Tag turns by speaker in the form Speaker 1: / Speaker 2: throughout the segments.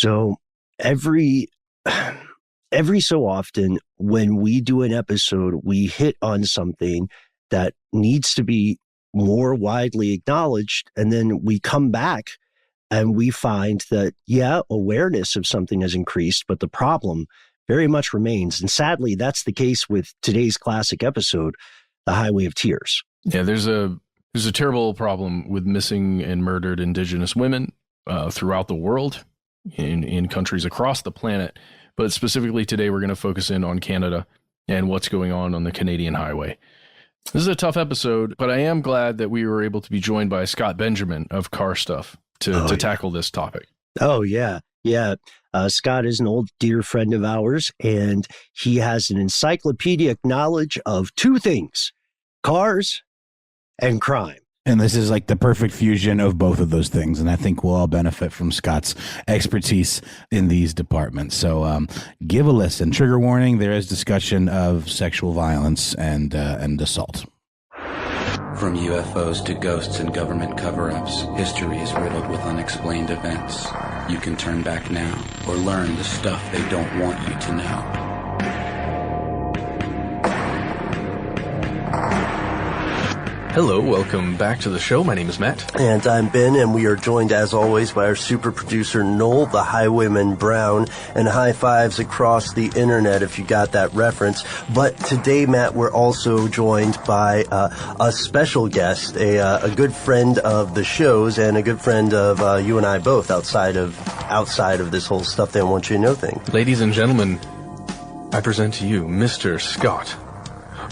Speaker 1: So every so often when we do an episode, we hit on something that needs to be more widely acknowledged. And then we come back and we find that, awareness of something has increased, but the problem very much remains. And sadly, that's the case with today's classic episode, The Highway of Tears.
Speaker 2: Yeah, there's a terrible problem with missing and murdered Indigenous women throughout the world, in countries across the planet. But specifically today, we're going to focus in on Canada and what's going on the Canadian highway. This is a tough episode, but I am glad that we were able to be joined by Scott Benjamin of CarStuff to tackle this topic.
Speaker 1: Oh, yeah. Yeah. Scott is an old dear friend of ours, and he has an encyclopedic knowledge of two things: cars and crime.
Speaker 3: And this is like the perfect fusion of both of those things. And I think we'll all benefit from Scott's expertise in these departments. So give a listen. Trigger warning, there is discussion of sexual violence and assault.
Speaker 4: From UFOs to ghosts and government cover-ups, history is riddled with unexplained events. You can turn back now or learn the stuff they don't want you to know.
Speaker 2: Hello, welcome back to the show. My name is Matt.
Speaker 1: And I'm Ben, and we are joined, as always, by our super producer, Noel, the Highwayman Brown, and high fives across the internet if you got that reference. But today, Matt, we're also joined by a special guest, a good friend of the shows, and a good friend of you and I both outside of this whole stuff they want you to know thing.
Speaker 2: Ladies and gentlemen, I present to you Mr. Scott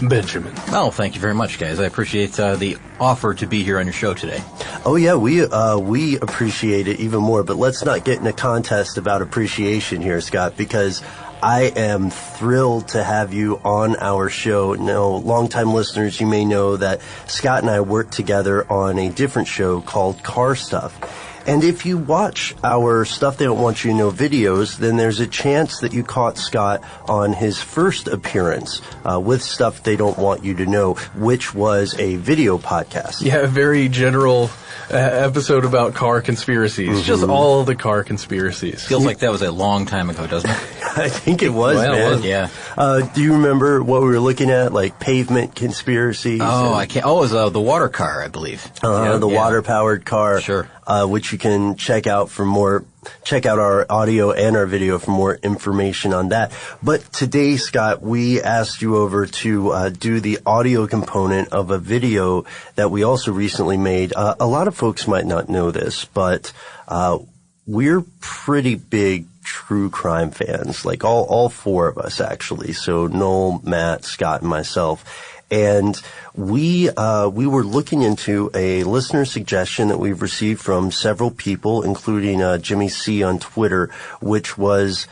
Speaker 2: Benjamin.
Speaker 5: Oh, thank you very much, guys. I appreciate the offer to be here on your show today.
Speaker 1: Oh, yeah, we appreciate it even more. But let's not get in a contest about appreciation here, Scott, because I am thrilled to have you on our show. Now, longtime listeners, you may know that Scott and I work together on a different show called CarStuff. And if you watch our Stuff They Don't Want You to Know videos, then there's a chance that you caught Scott on his first appearance with Stuff They Don't Want You to Know, which was a video podcast.
Speaker 2: Yeah, a very general episode about car conspiracies. Mm-hmm. Just all the car conspiracies.
Speaker 5: Feels like that was a long time ago, doesn't it?
Speaker 1: I think it was, man.
Speaker 5: It was, yeah.
Speaker 1: Do you remember what we were looking at, like pavement conspiracies?
Speaker 5: Oh, I can't. Oh, it was the water car, I believe.
Speaker 1: The water-powered car.
Speaker 5: Sure.
Speaker 1: Which you can check out our audio and our video for more information on that. But today, Scott, we asked you over to do the audio component of a video that we also recently made. A lot of folks might not know this, but we're pretty big true crime fans, like all four of us, actually. So Noel, Matt, Scott, and myself. And we were looking into a listener suggestion that we've received from several people, including Jimmy C on Twitter, which was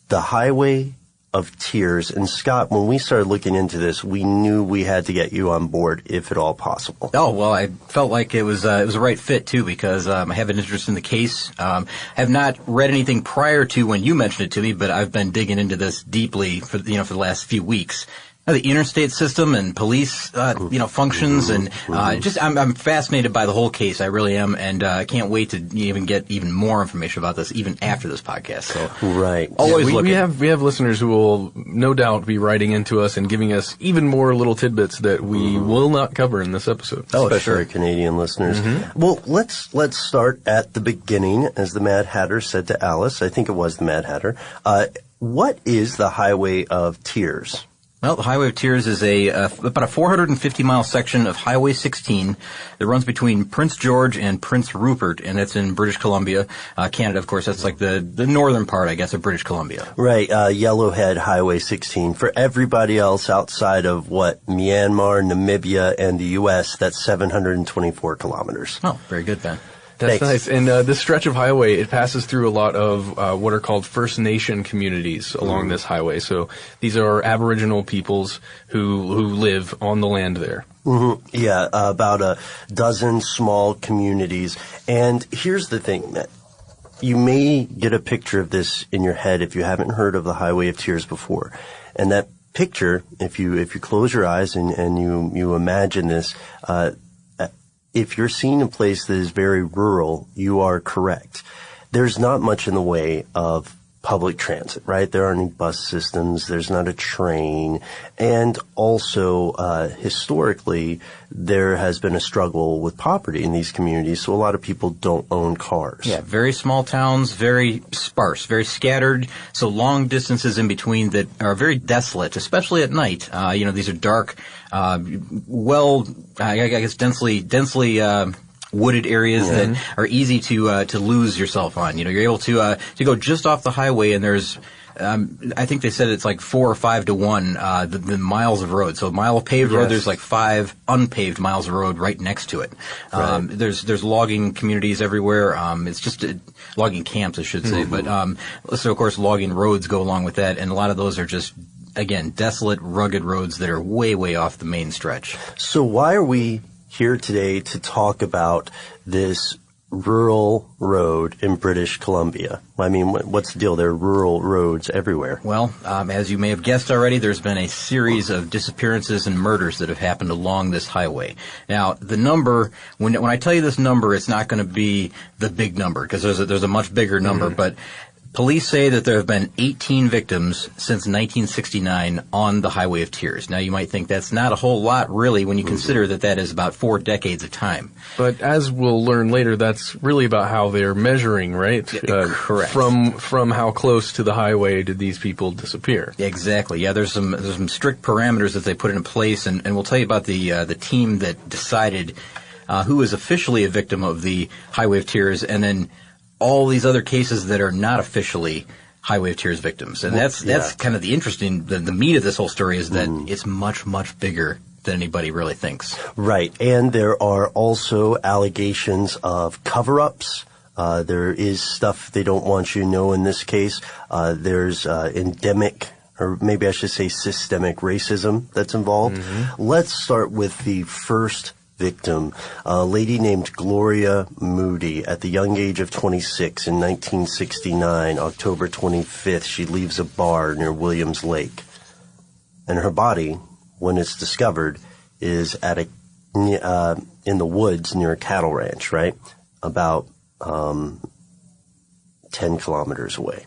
Speaker 1: The Highway of Tears. And Scott, when we started looking into this, we knew we had to get you on board, if at all possible.
Speaker 5: Oh, well, I felt like it was a right fit, too, because I have an interest in the case. I have not read anything prior to when you mentioned it to me, but I've been digging into this deeply for the last few weeks. The interstate system and police, functions, and I'm fascinated by the whole case. I really am, and I can't wait to even get even more information about this, even after this podcast. So,
Speaker 1: right,
Speaker 5: always
Speaker 2: we have listeners who will no doubt be writing into us and giving us even more little tidbits that we will not cover in this episode.
Speaker 1: Oh, especially sure. Canadian listeners. Mm-hmm. Well, let's start at the beginning, as the Mad Hatter said to Alice. I think it was the Mad Hatter. What is the Highway of Tears?
Speaker 5: Well, the Highway of Tears is about a 450-mile section of Highway 16 that runs between Prince George and Prince Rupert, and it's in British Columbia, Canada. Of course, that's like the northern part, I guess, of British Columbia.
Speaker 1: Right, Yellowhead Highway 16. For everybody else outside of Myanmar, Namibia, and the U.S., that's 724 kilometers.
Speaker 5: Oh, very good, Ben.
Speaker 2: That's nice. And this stretch of highway, it passes through a lot of what are called First Nation communities along this highway. So these are Aboriginal peoples who live on the land there.
Speaker 1: Mm-hmm. Yeah, about a dozen small communities. And here's the thing, Matt. You may get a picture of this in your head if you haven't heard of the Highway of Tears before. And that picture, if you close your eyes and you imagine this, if you're seeing a place that is very rural, you are correct. there's not much in the way of public transit, right? There aren't any bus systems. There's not a train. And also, historically, there has been a struggle with poverty in these communities, so a lot of people don't own cars.
Speaker 5: Yeah, very small towns, very sparse, very scattered, so long distances in between that are very desolate, especially at night. These are dark, I guess densely wooded areas that are easy to lose yourself on. You're able to go just off the highway, and there's I think they said it's like 4 or 5 to 1 the miles of road. So a mile of paved road, there's like 5 unpaved miles of road right next to it. Right. There's logging communities everywhere. It's just logging camps, I should say. But so of course logging roads go along with that, and a lot of those are just, again, desolate, rugged roads that are way, way off the main stretch.
Speaker 1: So why are we here today to talk about this rural road in British Columbia? I mean, what's the deal? There are rural roads everywhere.
Speaker 5: Well, as you may have guessed already, there's been a series of disappearances and murders that have happened along this highway. Now, the number, when I tell you this number, it's not going to be the big number, because there's a much bigger number, but police say that there have been 18 victims since 1969 on the Highway of Tears. Now, you might think that's not a whole lot, really, when you consider that is about 4 decades of time.
Speaker 2: But as we'll learn later, that's really about how they're measuring, right?
Speaker 5: Correct.
Speaker 2: From how close to the highway did these people disappear?
Speaker 5: Exactly. Yeah, there's some strict parameters that they put in place, and we'll tell you about the team that decided who is officially a victim of the Highway of Tears, and then all these other cases that are not officially Highway of Tears victims. And that's kind of the meat of this whole story is that it's much, much bigger than anybody really thinks.
Speaker 1: Right. And there are also allegations of cover-ups. There is stuff they don't want you to know in this case. There's endemic, or maybe I should say systemic racism that's involved. Let's start with the first victim, a lady named Gloria Moody. At the young age of 26 in 1969, October 25th, she leaves a bar near Williams Lake. And her body, when it's discovered, is at in the woods near a cattle ranch, right? About 10 kilometers away.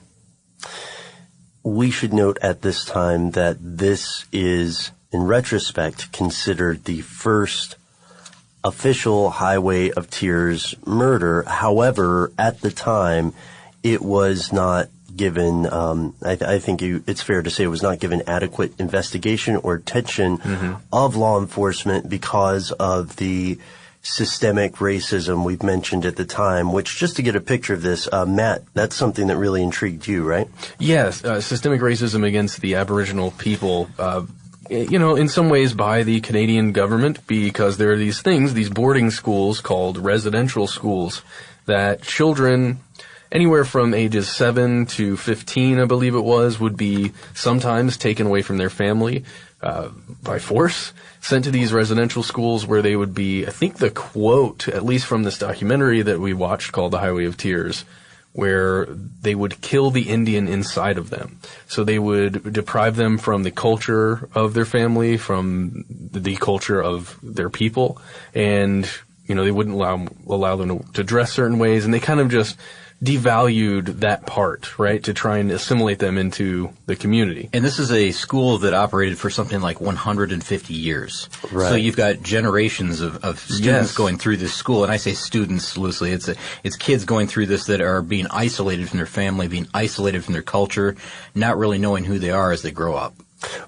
Speaker 1: We should note at this time that this is, in retrospect, considered the first official Highway of Tears murder. However, at the time, it was not given, I think it's fair to say it was not given adequate investigation or attention of law enforcement because of the systemic racism we've mentioned at the time, which, just to get a picture of this, Matt, that's something that really intrigued you, right?
Speaker 2: Yes, systemic racism against the Aboriginal people, in some ways by the Canadian government, because there are these boarding schools called residential schools that children anywhere from ages 7 to 15, I believe it was, would be sometimes taken away from their family by force, sent to these residential schools where they would be, I think the quote, at least from this documentary that we watched called The Highway of Tears, where they would kill the Indian inside of them. So they would deprive them from the culture of their family, from the culture of their people, and, they wouldn't allow them to dress certain ways, and they kind of just devalued that part, right, to try and assimilate them into the community.
Speaker 5: And this is a school that operated for something like 150 years.
Speaker 1: Right.
Speaker 5: So you've got generations of students going through this school, and I say students loosely. It's kids going through this that are being isolated from their family, being isolated from their culture, not really knowing who they are as they grow up.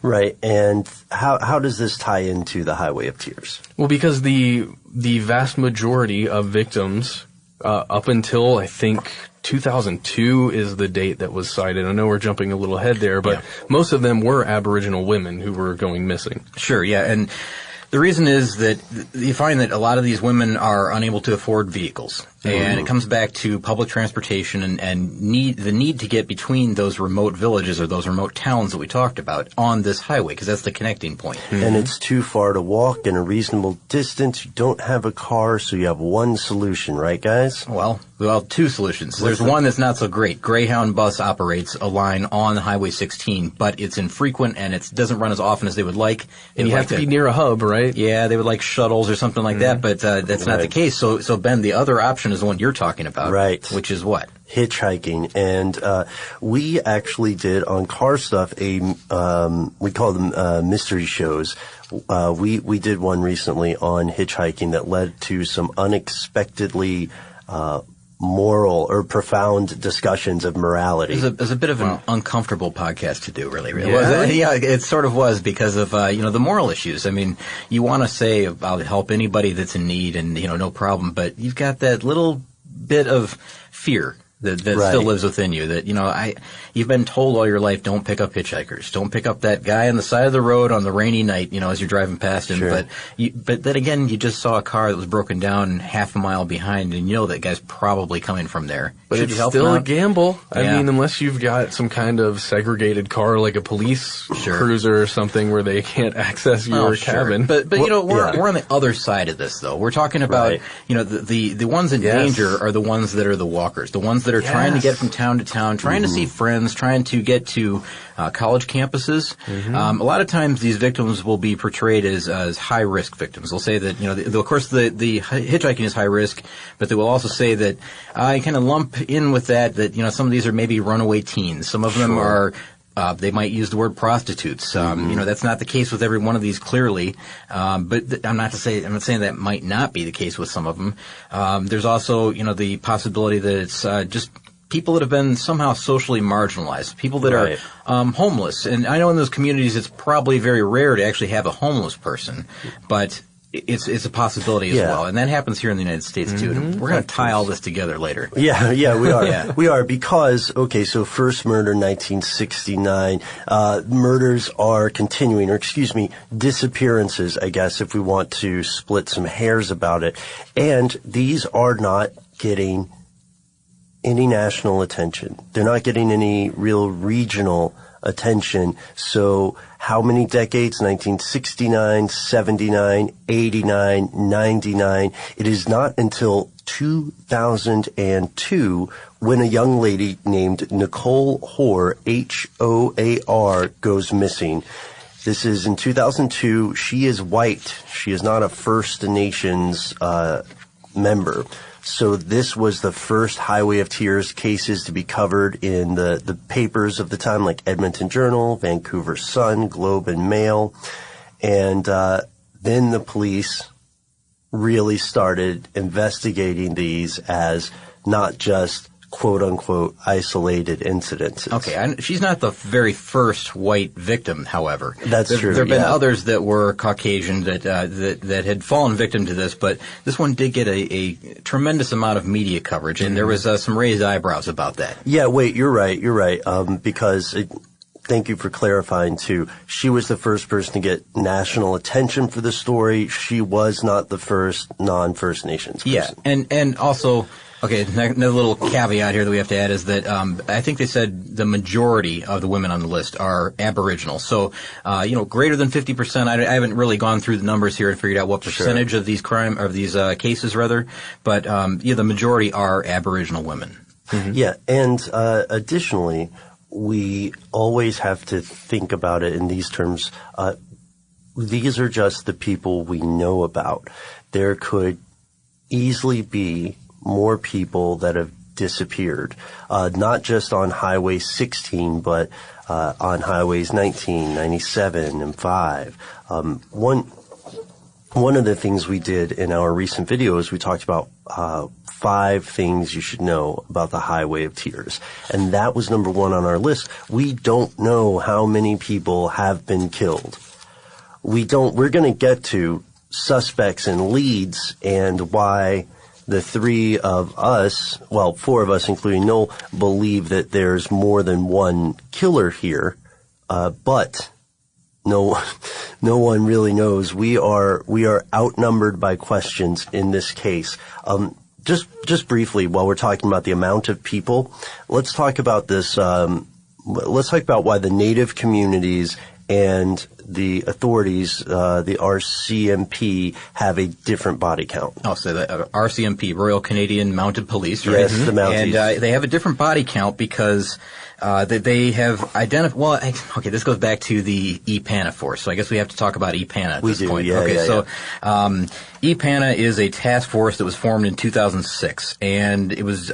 Speaker 1: Right. And how does this tie into the Highway of Tears?
Speaker 2: Well, because the vast majority of victims up until, I think, 2002 is the date that was cited. I know we're jumping a little ahead there, but most of them were Aboriginal women who were going missing.
Speaker 5: Sure, yeah. And the reason is that you find that a lot of these women are unable to afford vehicles. And it comes back to public transportation and the need to get between those remote villages or those remote towns that we talked about on this highway, because that's the connecting point.
Speaker 1: And it's too far to walk in a reasonable distance. You don't have a car, so you have one solution, right, guys?
Speaker 5: Well, Well, two solutions. There's one that's not so great. Greyhound Bus operates a line on Highway 16, but it's infrequent and it doesn't run as often as they would like.
Speaker 6: And you have to be near a hub, right?
Speaker 5: Yeah, they would like shuttles or something like that, but that's not the case. So Ben, the other option is the one you're talking about.
Speaker 1: Right.
Speaker 5: Which is what?
Speaker 1: Hitchhiking. And we actually did on CarStuff we call them mystery shows. We did one recently on hitchhiking that led to some unexpectedly moral or profound discussions of morality.
Speaker 5: It was a bit of an uncomfortable podcast to do, really.
Speaker 6: Yeah.
Speaker 5: Was it? Yeah, it sort of was because of, the moral issues. I mean, you want to say I'll help anybody that's in need and, no problem, but you've got that little bit of fear that still lives within you. That you've been told all your life, don't pick up hitchhikers, don't pick up that guy on the side of the road on the rainy night, as you're driving past him.
Speaker 1: Sure.
Speaker 5: But then again, you just saw a car that was broken down half a mile behind, and that guy's probably coming from there.
Speaker 6: But
Speaker 5: Should
Speaker 6: it's
Speaker 5: you help
Speaker 6: still
Speaker 5: him
Speaker 6: a
Speaker 5: out?
Speaker 6: gamble. I
Speaker 5: Yeah.
Speaker 6: mean, unless you've got some kind of segregated car, like a police cruiser or something, where they can't access your cabin.
Speaker 5: But we're on the other side of this, though. We're talking about the ones in danger are the ones that are the walkers, the ones that are trying to get from town to town, trying to see friends, trying to get to college campuses. A lot of times these victims will be portrayed as high risk victims. They'll say that of course the hitchhiking is high risk, but they will also say that I kind of lump in with that some of these are maybe runaway teens. Some of them are. They might use the word prostitutes. That's not the case with every one of these, clearly. But I'm not saying that might not be the case with some of them. There's also, the possibility that it's just people that have been somehow socially marginalized, people that are homeless. And I know in those communities it's probably very rare to actually have a homeless person, but it's a possibility as well. And that happens here in the United States too. And we're going to tie all this together later.
Speaker 1: Yeah, we are. We are because, so first murder, 1969. Murders are continuing, disappearances, I guess, if we want to split some hairs about it. And these are not getting any national attention. They're not getting any real regional attention. So how many decades? 1969, 79, 89, 99. It is not until 2002 when a young lady named Nicole Hoare, Hoar, goes missing. This is in 2002. She is white. She is not a First Nations member. So this was the first Highway of Tears cases to be covered in the papers of the time, like Edmonton Journal, Vancouver Sun, Globe and Mail. And then the police really started investigating these as not just quote-unquote isolated incidences.
Speaker 5: Okay, she's not the very first white victim, however.
Speaker 1: That's true.
Speaker 5: There have been others that were Caucasian that had fallen victim to this, but this one did get a tremendous amount of media coverage, and there was some raised eyebrows about that.
Speaker 1: Yeah, wait, you're right, because thank you for clarifying, too. She was the first person to get national attention for the story. She was not the first non-First Nations person.
Speaker 5: Yeah, and also... Okay, another little caveat here that we have to add is that I think they said the majority of the women on the list are Aboriginal. So, greater than 50%. I haven't really gone through the numbers here and figured out what percentage of these cases, but the majority are Aboriginal women.
Speaker 1: Mm-hmm. Yeah, and additionally, we always have to think about it in these terms. These are just the people we know about. There could easily be more people that have disappeared, not just on Highway 16, but on Highways 19, 97, and 5. One of the things we did in our recent video is we talked about 5 things you should know about the Highway of Tears. And that was number 1 on our list. We don't know how many people have been killed. We're going to get to suspects and leads and why the 4 of us, including Noel, believe that there's more than one killer here, but no one really knows. We are outnumbered by questions in this case. Just briefly, while we're talking about the amount of people, let's talk about this. Let's talk about why the Native communities and the authorities, the RCMP, have a different body count.
Speaker 5: Oh, so the RCMP, Royal Canadian Mounted Police, right?
Speaker 1: Yes, the Mounties.
Speaker 5: And they have a different body count because they have identified. Well, okay, this goes back to the E-Pana force. So I guess we have to talk about E-Pana at this point.
Speaker 1: Yeah,
Speaker 5: okay,
Speaker 1: yeah,
Speaker 5: so E-Pana is a task force that was formed in 2006, and it was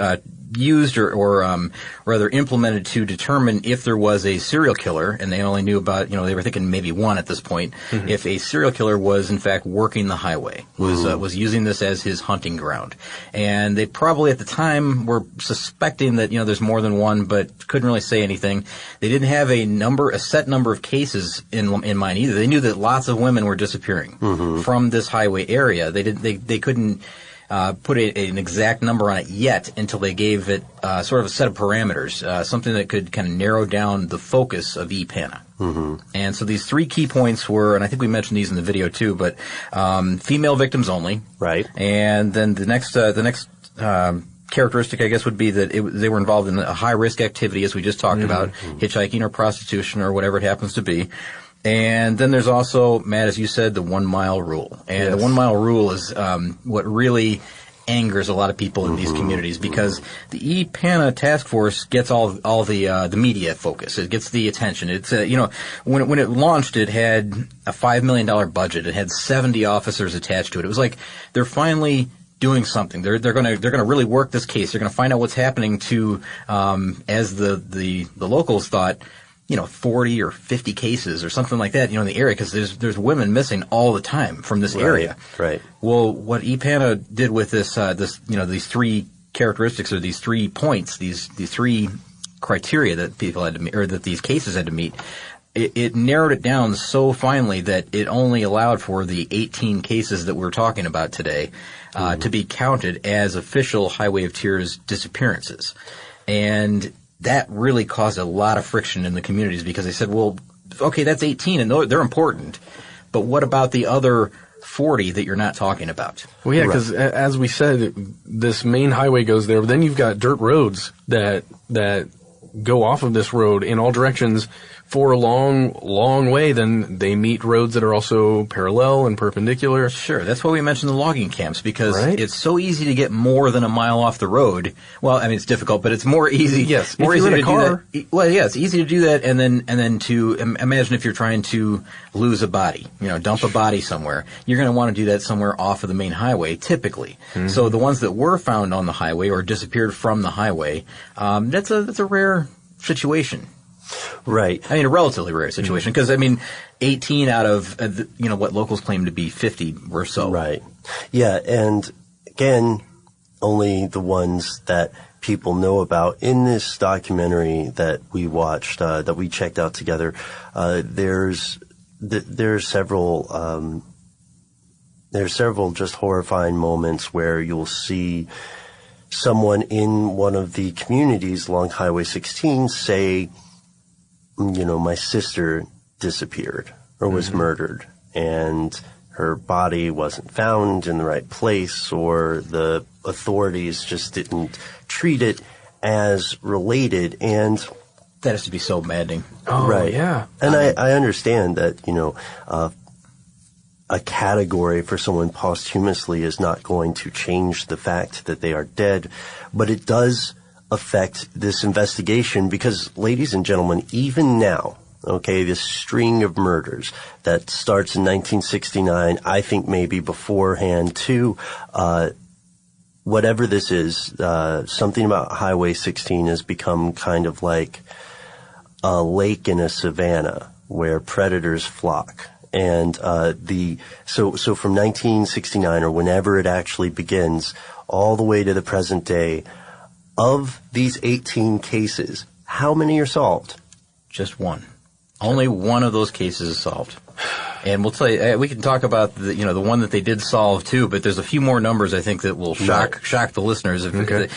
Speaker 5: used or rather implemented to determine if there was a serial killer, and they only knew about, they were thinking maybe one at this point, if a serial killer was in fact working the highway, was using this as his hunting ground. And they probably at the time were suspecting that, there's more than one, but couldn't really say anything. They didn't have a set number of cases in mind either. They knew that lots of women were disappearing from this highway area. They couldn't put an exact number on it yet until they gave it sort of a set of parameters, something that could kind of narrow down the focus of E-Pana. And so these 3 key points were, and I think we mentioned these in the video too, but female victims only.
Speaker 1: Right.
Speaker 5: And then the next characteristic, I guess, would be that they were involved in a high-risk activity, as we just talked about, hitchhiking or prostitution or whatever it happens to be. And then there's also, Matt, as you said, the 1 mile rule. And the 1 mile rule is what really angers a lot of people in these communities, because the E-Pana task force gets all the media focus. It gets the attention. It's when it launched, it had a $5 million budget. It had 70 officers attached to it. It was like they're finally doing something. They're gonna really work this case. They're gonna find out what's happening to as the locals thought, 40 or 50 cases or something like that, in the area, because there's women missing all the time from this area.
Speaker 1: Right.
Speaker 5: Well, what E-Pana did with this these 3 characteristics, or these 3 points, these 3 criteria that people had to meet, or that these cases had to meet, it narrowed it down so finely that it only allowed for the 18 cases that we're talking about today to be counted as official Highway of Tears disappearances. And that really caused a lot of friction in the communities, because they said, well, okay, that's 18 and they're important, but what about the other 40 that you're not talking about?
Speaker 6: Well, yeah, because as we said, this main highway goes there, but then you've got dirt roads that go off of this road in all directions for a long way. Then they meet roads that are also parallel and perpendicular.
Speaker 5: Sure. That's why we mentioned the logging camps, because it's so easy to get more than a mile off the road. Well, I mean, it's difficult, but it's more easy.
Speaker 6: Yes.
Speaker 5: More
Speaker 6: if
Speaker 5: easy
Speaker 6: you're in
Speaker 5: to
Speaker 6: a car.
Speaker 5: do that. Well, yeah, it's easy to do that, and then to imagine if you're trying to lose a body, dump a body somewhere. You're going to want to do that somewhere off of the main highway, typically. So the ones that were found on the highway or disappeared from the highway, that's a rare situation.
Speaker 1: Right.
Speaker 5: I mean, a relatively rare situation, because 18 out of what locals claim to be 50 or so.
Speaker 1: Right. Yeah, and again, only the ones that people know about. In this documentary that we watched, that we checked out together, there's several just horrifying moments where you'll see someone in one of the communities along Highway 16 say, my sister disappeared or was murdered, and her body wasn't found in the right place, or the authorities just didn't treat it as related. And
Speaker 5: that has to be so maddening.
Speaker 6: Oh,
Speaker 1: right.
Speaker 6: Yeah.
Speaker 1: And I understand that, a category for someone posthumously is not going to change the fact that they are dead, but it does affect this investigation, because, ladies and gentlemen, even now, this string of murders that starts in 1969, I think maybe beforehand too, whatever this is, something about Highway 16 has become kind of like a lake in a savanna where predators flock. And so from 1969, or whenever it actually begins, all the way to the present day, of these 18 cases, how many are solved?
Speaker 5: Just one. Only one of those cases is solved. And we'll tell you, we can talk about the one that they did solve too, but there's a few more numbers I think that will shock the listeners.
Speaker 6: Okay.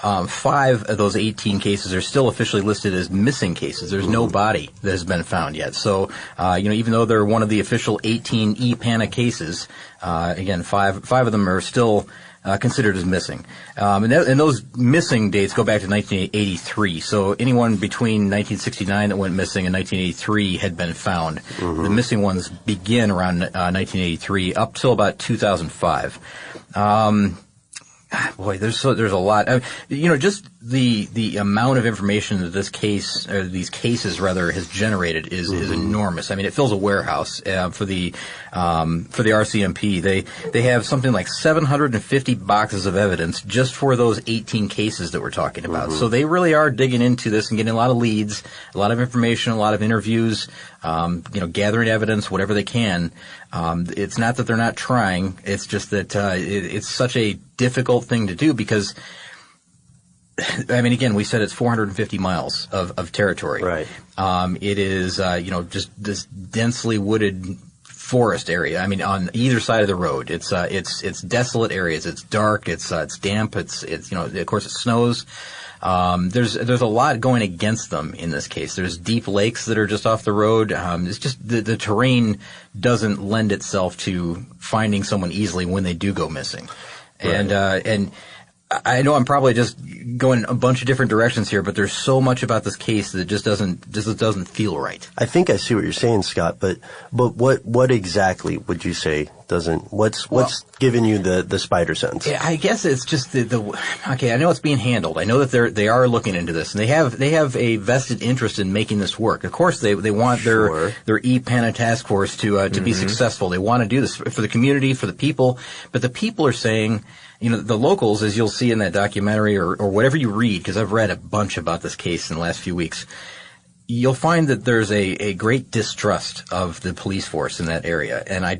Speaker 5: 5 of those 18 cases are still officially listed as missing cases. There's no body that has been found yet. So, even though they're one of the official 18 E-Pana cases, again, 5 of them are still considered as missing. And those missing dates go back to 1983. So anyone between 1969 that went missing and 1983 had been found. The missing ones begin around 1983 up till about 2005. Boy, there's a lot. Just the amount of information that this case, or these cases rather, has generated is enormous. I mean, it fills a warehouse for the RCMP. They have something like 750 boxes of evidence just for those 18 cases that we're talking about. So they really are digging into this and getting a lot of leads, a lot of information, a lot of interviews, gathering evidence, whatever they can. It's not that they're not trying. It's just that it's such a difficult thing to do because, I mean, again, we said it's 450 miles of territory.
Speaker 1: Right.
Speaker 5: It is, just this densely wooded forest area. I mean, on either side of the road, it's desolate areas. It's dark. It's damp. It's of course it snows. There's a lot going against them in this case. There's deep lakes that are just off the road. It's just the terrain doesn't lend itself to finding someone easily when they do go missing. Right. And I know I'm probably just going a bunch of different directions here, but there's so much about this case that just doesn't feel right.
Speaker 1: I think I see what you're saying, Scott, but what exactly would you say what's giving you the spider sense?
Speaker 5: Yeah, I guess it's just okay, I know it's being handled. I know that they are looking into this, and they have a vested interest in making this work. Of course, they want their E-Pana task force to be successful. They want to do this for the community, for the people, but the people are saying, the locals, as you'll see in that documentary or whatever you read, because I've read a bunch about this case in the last few weeks, you'll find that there's a great distrust of the police force in that area. And I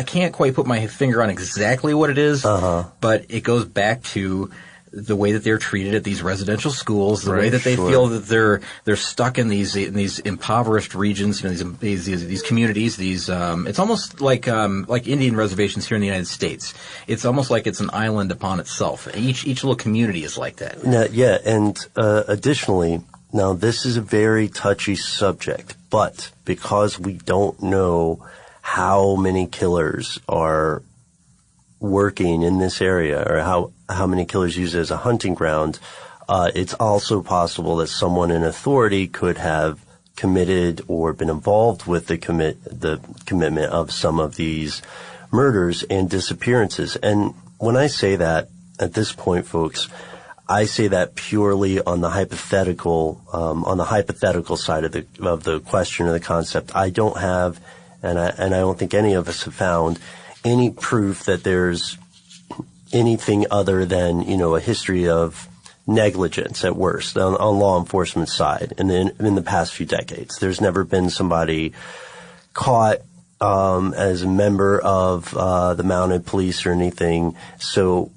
Speaker 5: can't quite put my finger on exactly what it is, but it goes back to the way that they're treated at these residential schools, the way that they feel that they're stuck in these impoverished regions, these communities, it's almost like Indian reservations here in the United States. It's almost like it's an island upon itself. Each little community is like that.
Speaker 1: Now, yeah, and additionally, now this is a very touchy subject, but because we don't know how many killers are working in this area or how many killers use it as a hunting ground, it's also possible that someone in authority could have committed or been involved with the commitment of some of these murders and disappearances. And when I say that, at this point, folks, I say that purely on the hypothetical side of the question or the concept. I don't have, and I don't think any of us have found any proof that there's anything other than, a history of negligence at worst on law enforcement side in the past few decades. There's never been somebody caught as a member of the mounted police or anything. So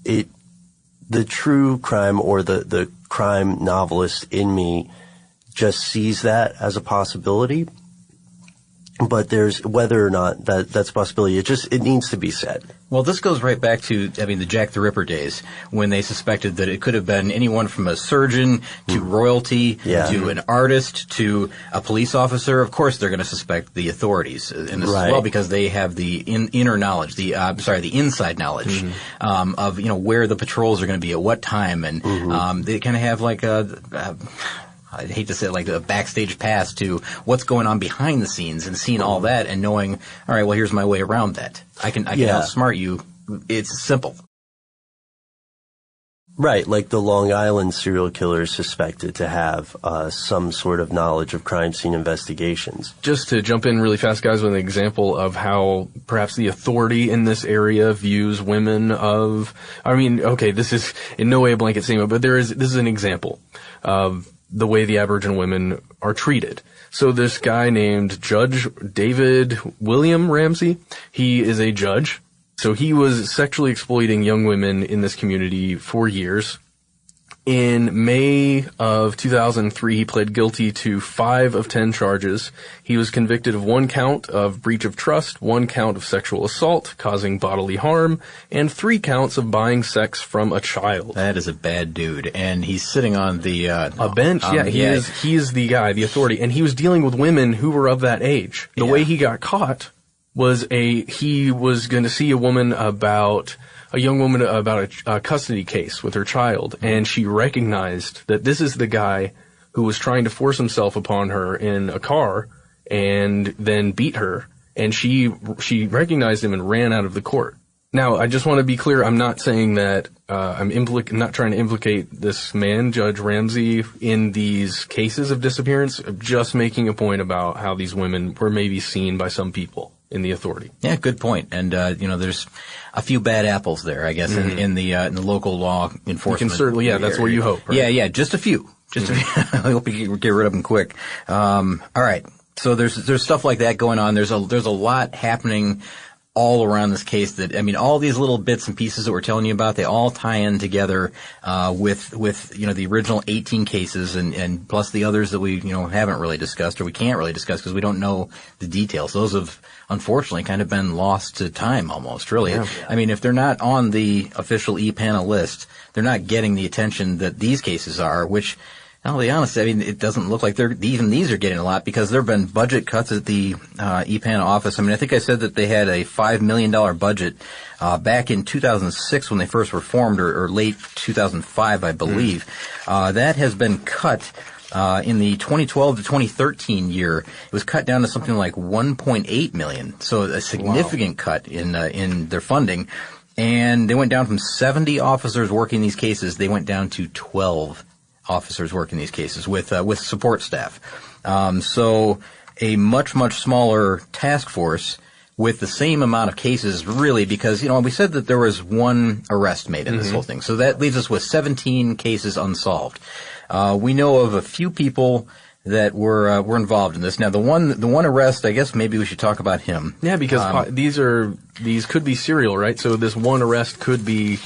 Speaker 1: the true crime or the crime novelist in me just sees that as a possibility. But there's whether or not that's a possibility. It needs to be said.
Speaker 5: Well, this goes right back to, the Jack the Ripper days when they suspected that it could have been anyone from a surgeon to royalty to an artist to a police officer. Of course, they're going to suspect the authorities in this as well because they have the inner knowledge, the inside knowledge of where the patrols are going to be at what time, and they kind of have like I'd hate to say it, like a backstage pass to what's going on behind the scenes and seeing all that and knowing, all right, well, here's my way around that. I can outsmart you. It's simple.
Speaker 1: Right, like the Long Island serial killer is suspected to have some sort of knowledge of crime scene investigations.
Speaker 6: Just to jump in really fast, guys, with an example of how perhaps the authority in this area views women this is in no way a blanket statement, but this is an example of the way the Aboriginal women are treated. So this guy named Judge David William Ramsey, he is a judge. So he was sexually exploiting young women in this community for years. In May of 2003, he pled guilty to 5 of 10 charges. He was convicted of 1 count of breach of trust, 1 count of sexual assault, causing bodily harm, and 3 counts of buying sex from a child.
Speaker 5: That is a bad dude. And he's sitting on the
Speaker 6: a bench. He is the guy, the authority, and he was dealing with women who were of that age. The way he got caught was he was going to see a young woman about a custody case with her child, and she recognized that this is the guy who was trying to force himself upon her in a car and then beat her, and she recognized him and ran out of the court. Now, I just want to be clear, I'm not saying that I'm not trying to implicate this man, Judge Ramsey, in these cases of disappearance. I'm just making a point about how these women were maybe seen by some people in the authority.
Speaker 5: Yeah, good point. And there's a few bad apples there, I guess, in the local law enforcement.
Speaker 6: You can certainly, that's what you hope. Right?
Speaker 5: Yeah, just a few. Just a few. I hope you get rid of them quick. All right. So there's stuff like that going on. There's a lot happening all around this case all these little bits and pieces that we're telling you about, they all tie in together, with the original 18 cases and plus the others that we, haven't really discussed or we can't really discuss because we don't know the details. Those have unfortunately kind of been lost to time almost, really. Yeah. I mean, if they're not on the official E-Pana list, they're not getting the attention that these cases are, which, I'll be honest, it doesn't look like even these are getting a lot because there have been budget cuts at the E-Pana office. I think I said that they had a $5 million budget back in 2006 when they first were formed, or late 2005, I believe. That has been cut in the 2012 to 2013 year. It was cut down to something like $1.8 million, so a significant cut in their funding. And they went down from 70 officers working these cases, they went down to 12 officers working these cases with support staff. So a much, much smaller task force with the same amount of cases, really, because, we said that there was one arrest made in this whole thing. So that leaves us with 17 cases unsolved. We know of a few people that were involved in this. Now, the one arrest, I guess maybe we should talk about him.
Speaker 6: Yeah, because these could be serial, right? So this one arrest could be,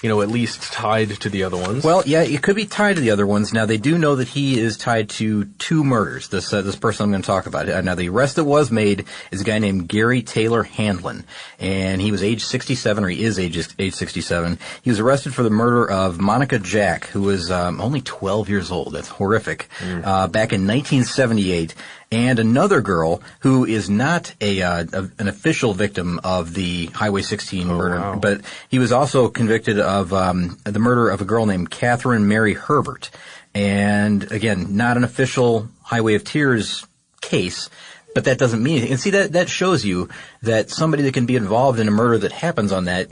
Speaker 6: at least tied to the other ones.
Speaker 5: Well, yeah, it could be tied to the other ones. Now, they do know that he is tied to 2 murders, this person I'm going to talk about. Now, the arrest that was made is a guy named Gary Taylor Handlin, and he was age 67, or he is age 67. He was arrested for the murder of Monica Jack, who was only 12 years old. That's horrific. Back in 1978. And another girl who is not an official victim of the Highway 16 murder, wow. But he was also convicted of the murder of a girl named Catherine Mary Herbert. And again, not an official Highway of Tears case, but that doesn't mean anything. And see, that shows you that somebody that can be involved in a murder that happens on that,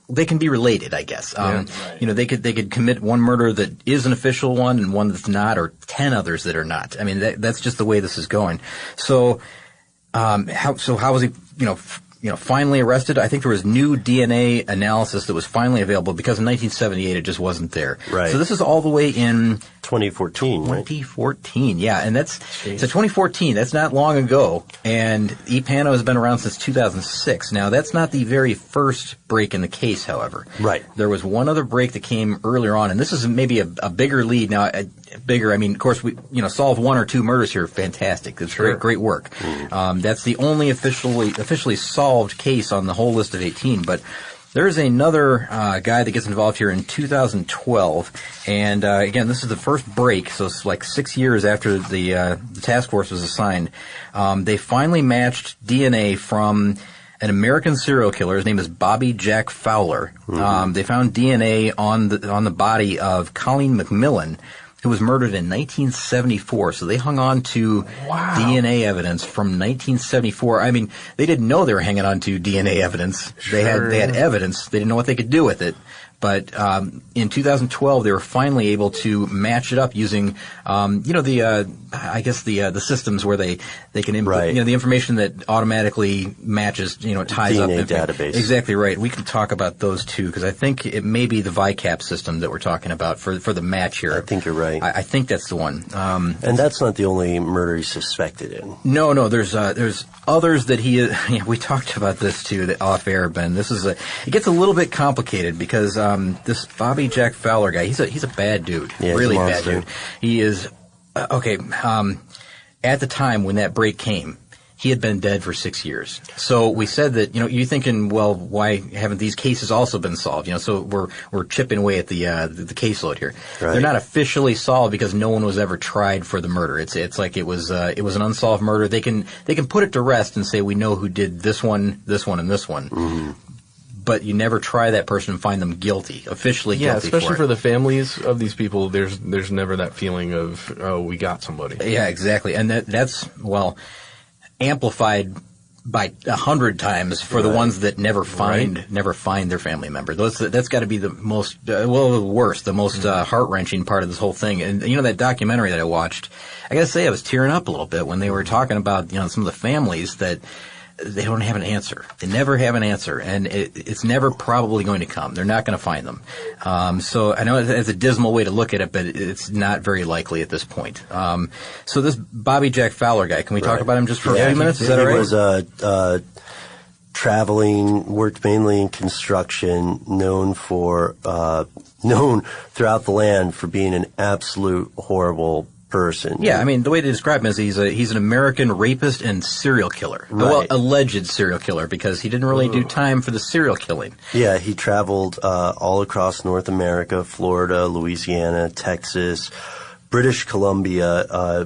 Speaker 5: they can be related, I guess. Right. They could commit one murder that is an official one and one that's not, or 10 others that are not. That's just the way this is going. So, how was he, finally arrested? I think there was new DNA analysis that was finally available because in 1978 it just wasn't there.
Speaker 1: Right.
Speaker 5: So this is all the way in
Speaker 1: 2014, right?
Speaker 5: 2014, yeah. And so 2014, that's not long ago. And E-Pana has been around since 2006. Now, that's not the very first break in the case, however.
Speaker 1: Right.
Speaker 5: There was one other break that came earlier on, and this is maybe a bigger lead. Now, bigger, of course, we, solve 1 or 2 murders here. Fantastic. That's great work. That's the only officially solved case on the whole list of 18, but there's another guy that gets involved here in 2012, and again, this is the first break, so it's like 6 years after the task force was assigned. They finally matched DNA from an American serial killer. His name is Bobby Jack Fowler. They found DNA on the body of Colleen McMillan, who was murdered in 1974. So they hung on to DNA evidence from 1974. They didn't know they were hanging on to DNA evidence. Sure. They had evidence. They didn't know what they could do with it. But in 2012, they were finally able to match it up using, the systems where they can input, the information that automatically matches, it ties
Speaker 1: DNA
Speaker 5: up.
Speaker 1: database.
Speaker 5: Exactly right. We can talk about those too, because I think it may be the VICAP system that we're talking about for the match here.
Speaker 1: I think you're right.
Speaker 5: I think that's the one.
Speaker 1: And that's not the only murder he's suspected in.
Speaker 5: No. There's others that he. We talked about this too off air, Ben. It gets a little bit complicated because this Bobby Jack Fowler guy, he's a bad dude.
Speaker 1: Yeah,
Speaker 5: really bad dude. He is at the time when that break came, he had been dead for 6 years. So we said that, you're thinking, well, why haven't these cases also been solved? So we're chipping away at the caseload here.
Speaker 1: Right.
Speaker 5: They're not officially solved because no one was ever tried for the murder. It's like it was an unsolved murder. They can put it to rest and say we know who did this one, and this one.
Speaker 1: Mm-hmm.
Speaker 5: But you never try that person and find them guilty, officially guilty.
Speaker 6: Yeah, especially
Speaker 5: for
Speaker 6: the families of these people. There's never that feeling of, oh, we got somebody.
Speaker 5: Yeah, exactly, and that's amplified by 100 times for the ones that never find their family member. That's got to be the most the worst, the most heart-wrenching part of this whole thing. And that documentary that I watched, I got to say I was tearing up a little bit when they were talking about some of the families that they don't have an answer. They never have an answer, and it's never probably going to come. They're not going to find them. So I know it's a dismal way to look at it, but it's not very likely at this point. So this Bobby Jack Fowler guy, can we talk about him just for a few minutes? Is that all right?
Speaker 1: He was traveling, worked mainly in construction, known throughout the land for being an absolute horrible person.
Speaker 5: Yeah, I mean, the way to describe him is he's an American rapist and serial killer.
Speaker 1: Right.
Speaker 5: Well, alleged serial killer, because he didn't really do time for the serial killing.
Speaker 1: Yeah, he traveled all across North America, Florida, Louisiana, Texas, British Columbia.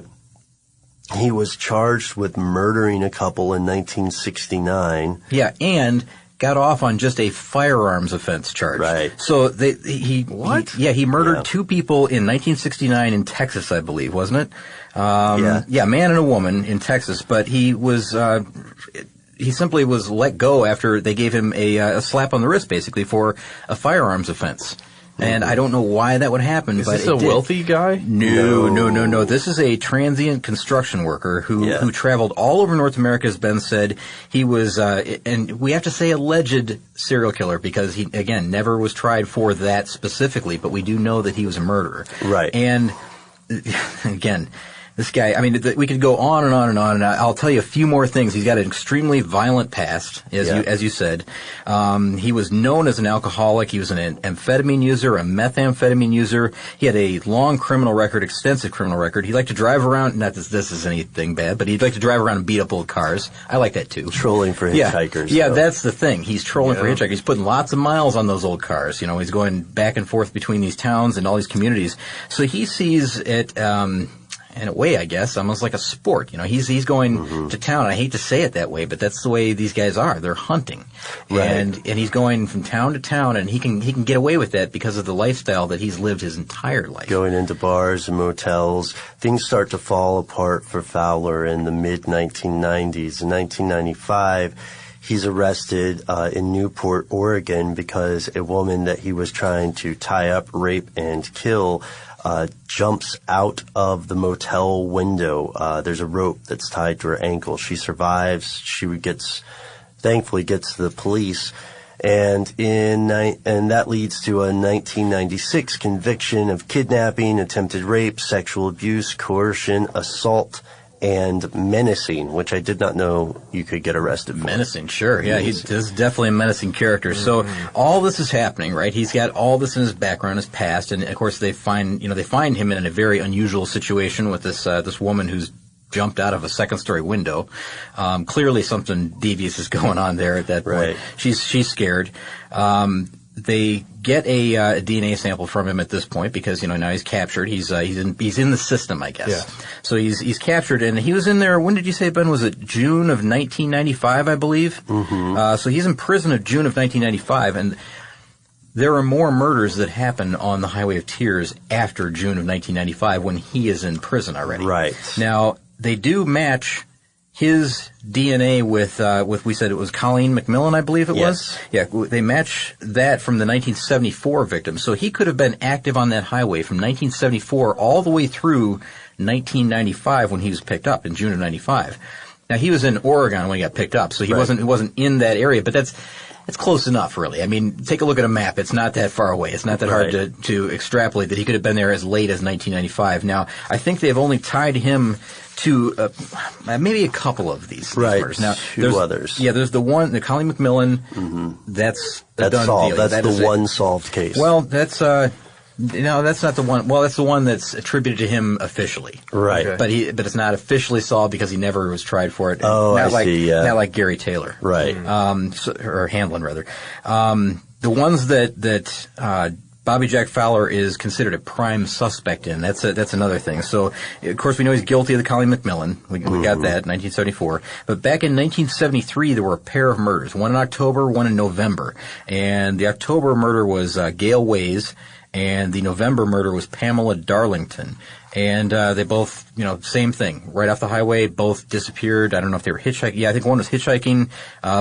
Speaker 1: He was charged with murdering a couple in 1969.
Speaker 5: Yeah, and got off on just a firearms offense charge.
Speaker 1: Right.
Speaker 5: So he murdered two people in 1969 in Texas, I believe, wasn't it? Yeah, a man and a woman in Texas, but he was he simply was let go after they gave him a slap on the wrist, basically, for a firearms offense. And I don't know why that would happen.
Speaker 6: Is
Speaker 5: but
Speaker 6: this a wealthy guy?
Speaker 5: No. This is a transient construction worker who traveled all over North America, as Ben said. He was, and we have to say alleged serial killer because he, again, never was tried for that specifically, but we do know that he was a murderer.
Speaker 1: Right.
Speaker 5: And, again, this guy, I mean, we could go on and on and on, and I'll tell you a few more things. He's got an extremely violent past, as you said. He was known as an alcoholic. He was an amphetamine user, a methamphetamine user. He had a long criminal record, extensive criminal record. He liked to drive around, not that this is anything bad, but he'd like to drive around and beat up old cars. I like that too.
Speaker 1: Trolling for hitchhikers.
Speaker 5: Yeah, that's the thing. He's trolling for hitchhikers. He's putting lots of miles on those old cars. He's going back and forth between these towns and all these communities. So he sees it, in a way, I guess, almost like a sport. He's going to town. I hate to say it that way, but that's the way these guys are. They're hunting.
Speaker 1: Right.
Speaker 5: And he's going from town to town, and he can get away with that because of the lifestyle that he's lived his entire life.
Speaker 1: Going into bars and motels. Things start to fall apart for Fowler in the mid-1990s. In 1995, he's arrested in Newport, Oregon, because a woman that he was trying to tie up, rape, and kill jumps out of the motel window. There's a rope that's tied to her ankle. She survives. She thankfully gets to the police. And that leads to a 1996 conviction of kidnapping, attempted rape, sexual abuse, coercion, assault, and menacing, which I did not know you could get arrested for.
Speaker 5: Menacing, sure. Yeah, he's definitely a menacing character. So all this is happening, right? He's got all this in his background, his past, and of course they find him in a very unusual situation with this woman who's jumped out of a second-story window. Clearly something devious is going on there at that point.
Speaker 1: Right.
Speaker 5: She's scared. They get a DNA sample from him at this point because now he's captured. He's in the system, I guess. Yeah. So he's captured, and he was in there. When did you say, Ben? Was it June of 1995, I believe? Mm-hmm. So he's in prison of June of 1995, and there are more murders that happen on the Highway of Tears after June of 1995 when he is in prison already.
Speaker 1: Right.
Speaker 5: Now they do match his DNA with we said it was Colleen McMillan, I believe it was. Yeah, they match that from the 1974 victim. So he could have been active on that highway from 1974 all the way through 1995 when he was picked up in June of 95. Now he was in Oregon when he got picked up, so he wasn't in that area, but that's close enough, really. I mean, take a look at a map. It's not that far away. It's not that hard to extrapolate that he could have been there as late as 1995. Now, I think they've only tied him to maybe a couple of these murders. Now,
Speaker 1: two others.
Speaker 5: Yeah, there's the Colleen McMillan. Mm-hmm. That's
Speaker 1: solved.
Speaker 5: deal.
Speaker 1: That's the one solved case.
Speaker 5: Well, that's No, that's not the one. Well, that's the one that's attributed to him officially.
Speaker 1: Right.
Speaker 6: Okay.
Speaker 5: But it's not officially solved because he never was tried for it.
Speaker 1: Oh,
Speaker 5: not
Speaker 1: I see, yeah.
Speaker 5: Not like Gary Taylor.
Speaker 1: Right.
Speaker 5: Or Handlin, rather. The ones that Bobby Jack Fowler is considered a prime suspect in. That's another thing. So, of course, we know he's guilty of the Colleen McMillan. We got that, 1974. But back in 1973, there were a pair of murders. One in October, one in November. And the October murder was Gail Ways, and the November murder was Pamela Darlington. And they both, same thing. Right off the highway, both disappeared. I don't know if they were hitchhiking. Yeah, I think one was hitchhiking.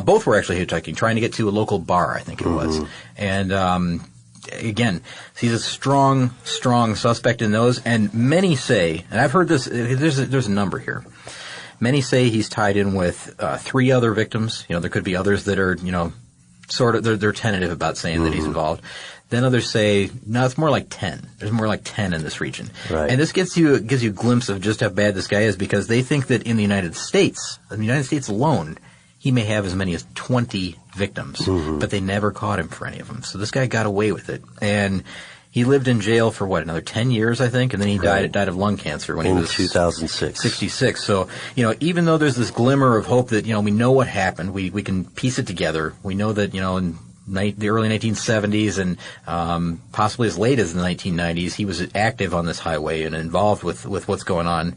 Speaker 5: Both were actually hitchhiking, trying to get to a local bar, I think it was. And again, he's a strong suspect in those. And many say, and I've heard this, there's a number here. Many say he's tied in with 3 other victims. There could be others that are, sort of, they're tentative about saying that he's involved. Then others say, no, it's more like 10. There's more like 10 in this region.
Speaker 1: Right. And
Speaker 5: this gives you a glimpse of just how bad this guy is, because they think that in the United States alone, he may have as many as 20 victims, but they never caught him for any of them. So this guy got away with it. And he lived in jail for another 10 years, I think, and then he died of lung cancer when he was
Speaker 1: 2006.
Speaker 5: 66. So, even though there's this glimmer of hope that, we know what happened, we can piece it together. We know that, in the early 1970s and possibly as late as the 1990s, he was active on this highway and involved with what's going on.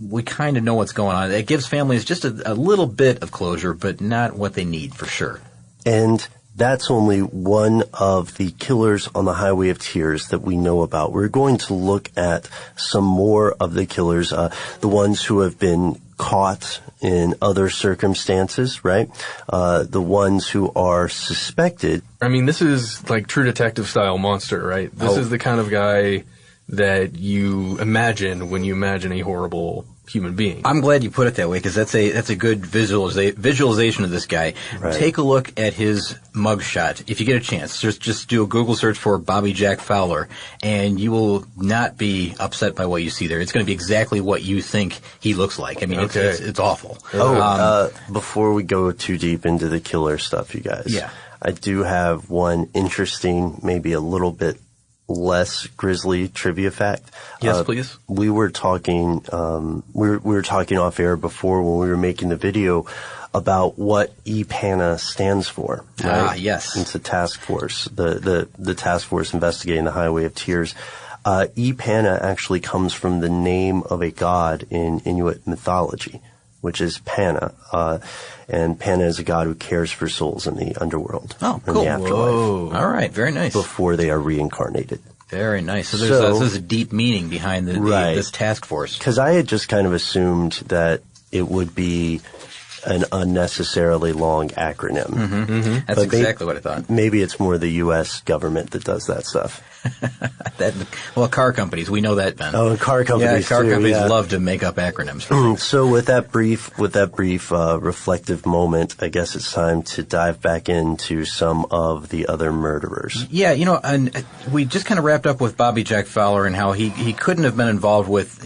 Speaker 5: We kind of know what's going on. It gives families just a little bit of closure, but not what they need for sure.
Speaker 1: And that's only one of the killers on the Highway of Tears that we know about. We're going to look at some more of the killers, the ones who have been caught in other circumstances, right? The ones who are suspected.
Speaker 6: I mean, this is like True Detective style monster, right? This is the kind of guy that you imagine when you imagine a horrible human being.
Speaker 5: I'm glad you put it that way, because that's a good visualization of this guy.
Speaker 1: Right.
Speaker 5: Take a look at his mugshot if you get a chance. Just do a Google search for Bobby Jack Fowler, and you will not be upset by what you see there. It's going to be exactly what you think he looks like. I mean, it's awful.
Speaker 1: Before we go too deep into the killer stuff, you guys,
Speaker 5: yeah,
Speaker 1: I do have one interesting, maybe a little bit less grisly trivia fact.
Speaker 6: Yes, please.
Speaker 1: We were talking, we were talking off air before when we were making the video about what E-Pana stands for. Right?
Speaker 5: Ah, yes.
Speaker 1: It's a task force, the task force investigating the Highway of Tears. E-Pana actually comes from the name of a god in Inuit mythology, which is Pana. And Pana is a god who cares for souls in the underworld.
Speaker 5: Oh,
Speaker 1: in
Speaker 5: cool.
Speaker 1: the afterlife.
Speaker 5: Whoa. All right. Very nice.
Speaker 1: Before they are reincarnated.
Speaker 5: Very nice. So there's a deep meaning behind this task force.
Speaker 1: Because I had just kind of assumed that it would be an unnecessarily long acronym.
Speaker 5: Mm-hmm. That's exactly what I thought.
Speaker 1: Maybe it's more the U.S. government that does that stuff.
Speaker 5: Car companies, we know that, Ben.
Speaker 1: Oh, and car companies
Speaker 5: car
Speaker 1: too,
Speaker 5: companies
Speaker 1: yeah.
Speaker 5: love to make up acronyms for things.
Speaker 1: So with that brief reflective moment, I guess it's time to dive back into some of the other murderers.
Speaker 5: Yeah, and we just kind of wrapped up with Bobby Jack Fowler and how he couldn't have been involved with,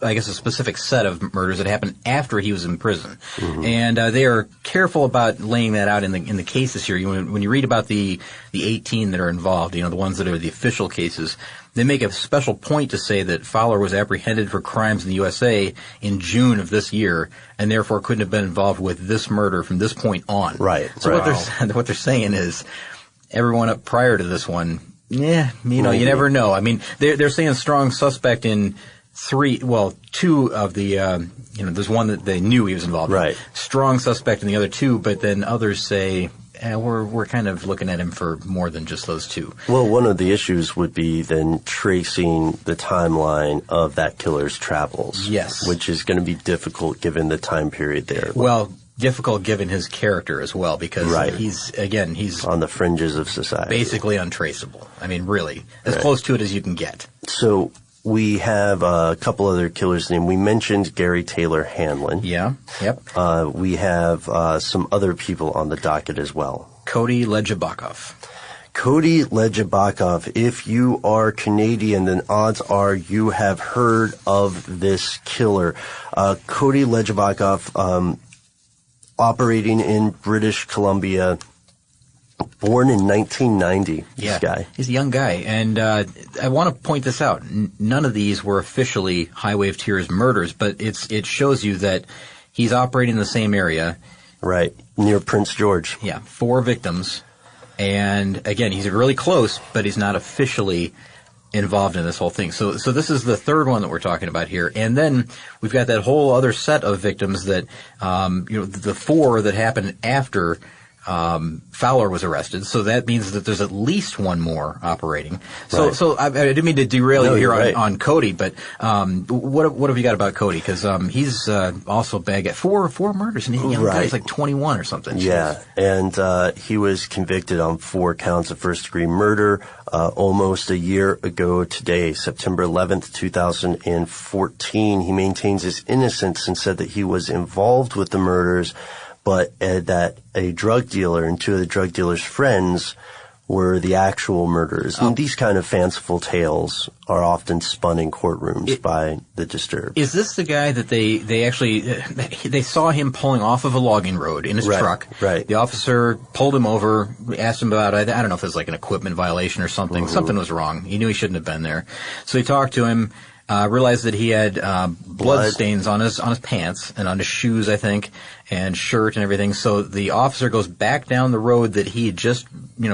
Speaker 5: a specific set of murders that happened after he was in prison. Mm-hmm. And they are careful about laying that out in the cases here. When you read about the 18 that are involved, the ones that are the official cases, they make a special point to say that Fowler was apprehended for crimes in the USA in June of this year, and therefore couldn't have been involved with this murder from this point on.
Speaker 1: Right.
Speaker 5: So what they're saying is everyone up prior to this one, you never know. I mean, they're saying strong suspect in two of the, there's one that they knew he was involved in.
Speaker 1: Right.
Speaker 5: Strong suspect in the other two, but then others say, we're kind of looking at him for more than just those two.
Speaker 1: Well, one of the issues would be then tracing the timeline of that killer's travels.
Speaker 5: Yes.
Speaker 1: Which is going to be difficult given the time period there.
Speaker 5: Well, difficult given his character as well, because he's
Speaker 1: on the fringes of society.
Speaker 5: Basically untraceable. I mean, really, as close to it as you can get.
Speaker 1: So we have a couple other killers named. We mentioned Gary Taylor Hanlon.
Speaker 5: Yeah. Yep.
Speaker 1: We have some other people on the docket as well.
Speaker 5: Cody Ledjabakov.
Speaker 1: Cody Ledjabakov. If you are Canadian, then odds are you have heard of this killer. Cody Ledjabakov, operating in British Columbia, Born in 1990, this guy.
Speaker 5: He's a young guy. And I want to point this out. None of these were officially Highway of Tears murders, but it shows you that he's operating in the same area.
Speaker 1: Right, near Prince George.
Speaker 5: Yeah, 4 victims. And again, he's really close, but he's not officially involved in this whole thing. So this is the third one that we're talking about here. And then we've got that whole other set of victims that, the 4 that happened after Fowler was arrested. So that means that there's at least one more operating. So,
Speaker 1: right.
Speaker 5: so I didn't mean to derail you here
Speaker 1: right.
Speaker 5: on Cody, but what have you got about Cody? Because he's also bad at 4 murders, and he's a young guy. He's like 21 or something.
Speaker 1: Yeah, and he was convicted on 4 counts of first-degree murder almost a year ago today, September 11th, 2014. He maintains his innocence and said that he was involved with the murders, but that a drug dealer and 2 of the drug dealer's friends were the actual murderers. And these kind of fanciful tales are often spun in courtrooms by the disturbed.
Speaker 5: Is this the guy that they actually they saw him pulling off of a logging road in his truck?
Speaker 1: Right.
Speaker 5: The officer pulled him over, asked him about, I don't know if it was like an equipment violation or something. Mm-hmm. Something was wrong. He knew he shouldn't have been there. So he talked to him. Realized that he had blood stains on his pants and on his shoes, I think, and shirt and everything. So the officer goes back down the road that he had just,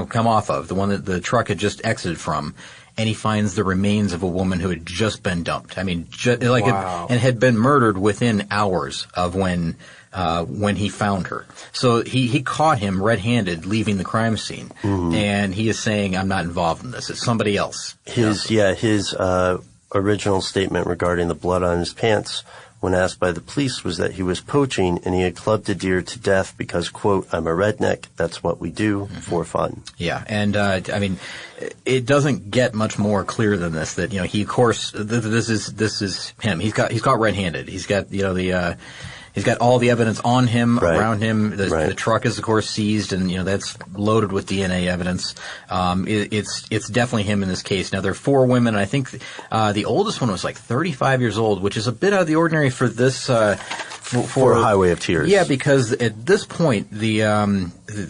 Speaker 5: come off of, the one that the truck had just exited from, and he finds the remains of a woman who had just been dumped. I mean, and had been murdered within hours of when he found her. So he caught him red-handed leaving the crime scene, and he is saying, "I'm not involved in this. It's somebody else."
Speaker 1: His original statement regarding the blood on his pants when asked by the police was that he was poaching and he had clubbed a deer to death because, quote, "I'm a redneck. That's what we do for fun." Yeah.
Speaker 5: And, it doesn't get much more clear than this, that, he, of course, this is him. He's caught red-handed. He's got, he's got all the evidence on him, around him. The truck is, of course, seized, and that's loaded with DNA evidence. It's definitely him in this case. Now, there are 4 women, and I think the oldest one was like 35 years old, which is a bit out of the ordinary for this
Speaker 1: for Highway of Tears.
Speaker 5: Yeah, because at this point the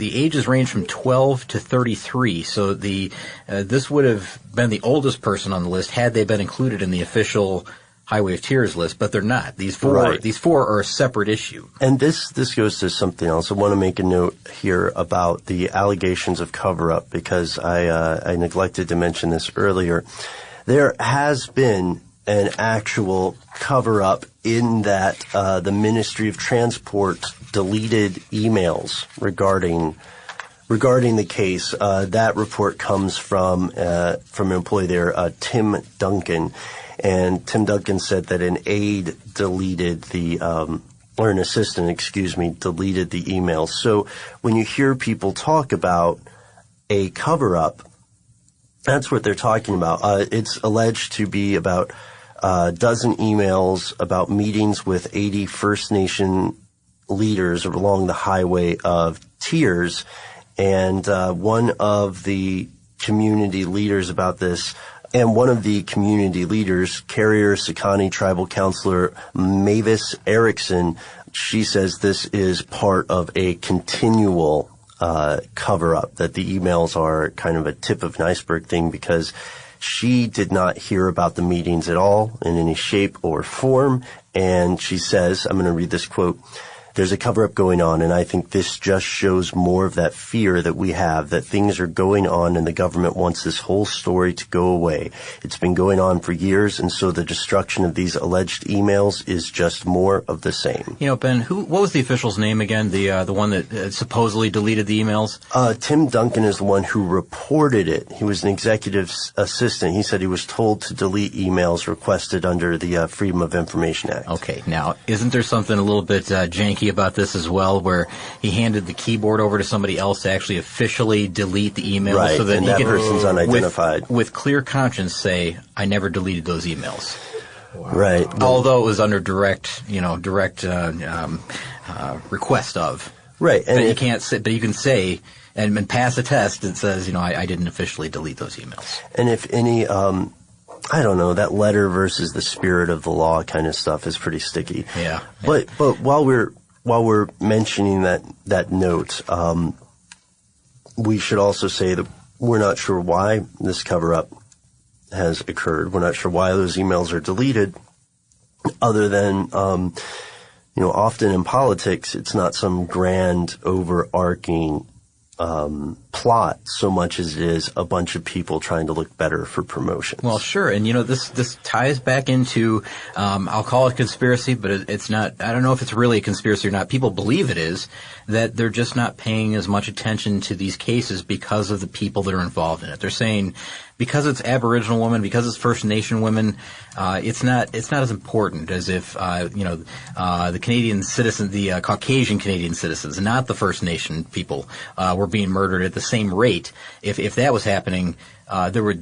Speaker 5: ages range from 12 to 33. So this would have been the oldest person on the list had they been included in the official Highway of Tears list, but they're not. These 4 are a separate issue.
Speaker 1: And this goes to something else. I want to make a note here about the allegations of cover-up, because I neglected to mention this earlier. There has been an actual cover-up in that the Ministry of Transport deleted emails regarding the case. That report comes from an employee there, Tim Duncan. And Tim Duncan said that an aide deleted or an assistant, deleted the emails. So when you hear people talk about a cover-up, that's what they're talking about. It's alleged to be about a dozen emails about meetings with 80 First Nation leaders along the Highway of Tears. And one of the community leaders about this, Carrier Sakani Tribal Counselor Mavis Erickson, she says this is part of a continual cover-up, that the emails are kind of a tip of an iceberg thing, because she did not hear about the meetings at all in any shape or form. And she says, I'm going to read this quote, "There's a cover-up going on, and I think this just shows more of that fear that we have, that things are going on and the government wants this whole story to go away. It's been going on for years, and so the destruction of these alleged emails is just more of the same."
Speaker 5: Ben, what was the official's name again? The one that supposedly deleted the emails?
Speaker 1: Tim Duncan is the one who reported it. He was an executive assistant. He said he was told to delete emails requested under the Freedom of Information Act.
Speaker 5: Okay, now, isn't there something a little bit janky about this as well, where he handed the keyboard over to somebody else to actually officially delete the emails, so that
Speaker 1: and
Speaker 5: he
Speaker 1: that
Speaker 5: can,
Speaker 1: person's unidentified,
Speaker 5: with clear conscience, say, "I never deleted those emails."
Speaker 1: Wow. Right.
Speaker 5: Although it was under direct request of.
Speaker 1: Right.
Speaker 5: And you can't say, but you can say and pass a test that says, I didn't officially delete those emails.
Speaker 1: And if any, I don't know, that letter versus the spirit of the law kind of stuff is pretty sticky.
Speaker 5: Yeah.
Speaker 1: But while we're mentioning that note, we should also say that we're not sure why this cover-up has occurred. We're not sure why those emails are deleted, other than, often in politics, it's not some grand, overarching plot so much as it is a bunch of people trying to look better for promotions.
Speaker 5: Well, sure. And, this ties back into, I'll call it conspiracy, but it's not, I don't know if it's really a conspiracy or not. People believe it is, that they're just not paying as much attention to these cases because of the people that are involved in it. They're saying, because it's Aboriginal women, because it's First Nation women, it's not as important as if the Canadian citizens, the Caucasian Canadian citizens, not the First Nation people, were being murdered at the same rate. If that was happening,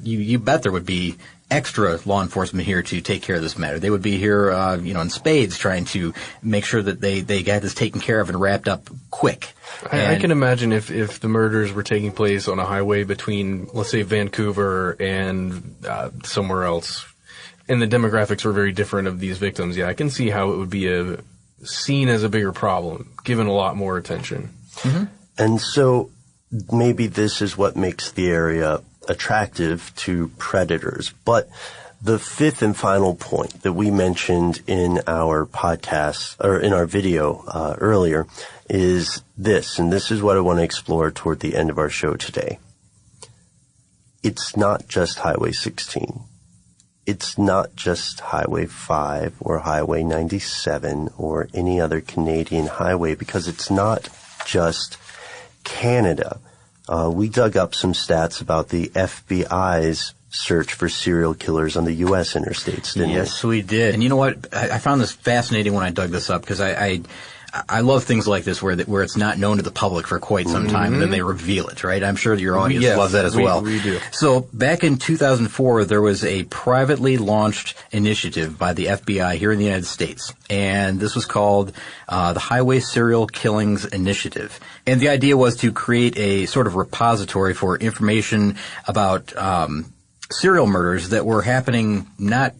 Speaker 5: you bet there would be extra law enforcement here to take care of this matter. They would be here, in spades, trying to make sure that they got this taken care of and wrapped up quick.
Speaker 6: I can imagine if the murders were taking place on a highway between, let's say, Vancouver and somewhere else, and the demographics were very different of these victims. Yeah, I can see how it would be seen as a bigger problem, given a lot more attention.
Speaker 5: Mm-hmm.
Speaker 1: And so maybe this is what makes the area attractive to predators. But the fifth and final point that we mentioned in our podcast, or in our video earlier, is this, and this is what I want to explore toward the end of our show today. It's not just Highway 16. It's not just Highway 5 or Highway 97 or any other Canadian highway, because it's not just Canada. We dug up some stats about the FBI's search for serial killers on the U.S. interstates, didn't we?
Speaker 5: Yes, we did. And you know what? I found this fascinating when I dug this up, because I love things like this where it's not known to the public for quite some time, and then they reveal it, right? I'm sure your audience loves that as well.
Speaker 6: We do.
Speaker 5: So back in 2004, there was a privately launched initiative by the FBI here in the United States, and this was called the Highway Serial Killings Initiative. And the idea was to create a sort of repository for information about serial murders that were happening not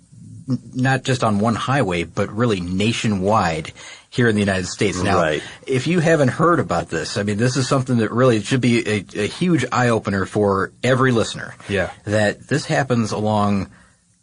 Speaker 5: just on one highway, but really nationwide here in the United States. Now,
Speaker 1: right.
Speaker 5: If you haven't heard about this, I mean, this is something that really should be a huge eye-opener for every listener.
Speaker 6: Yeah.
Speaker 5: That this happens along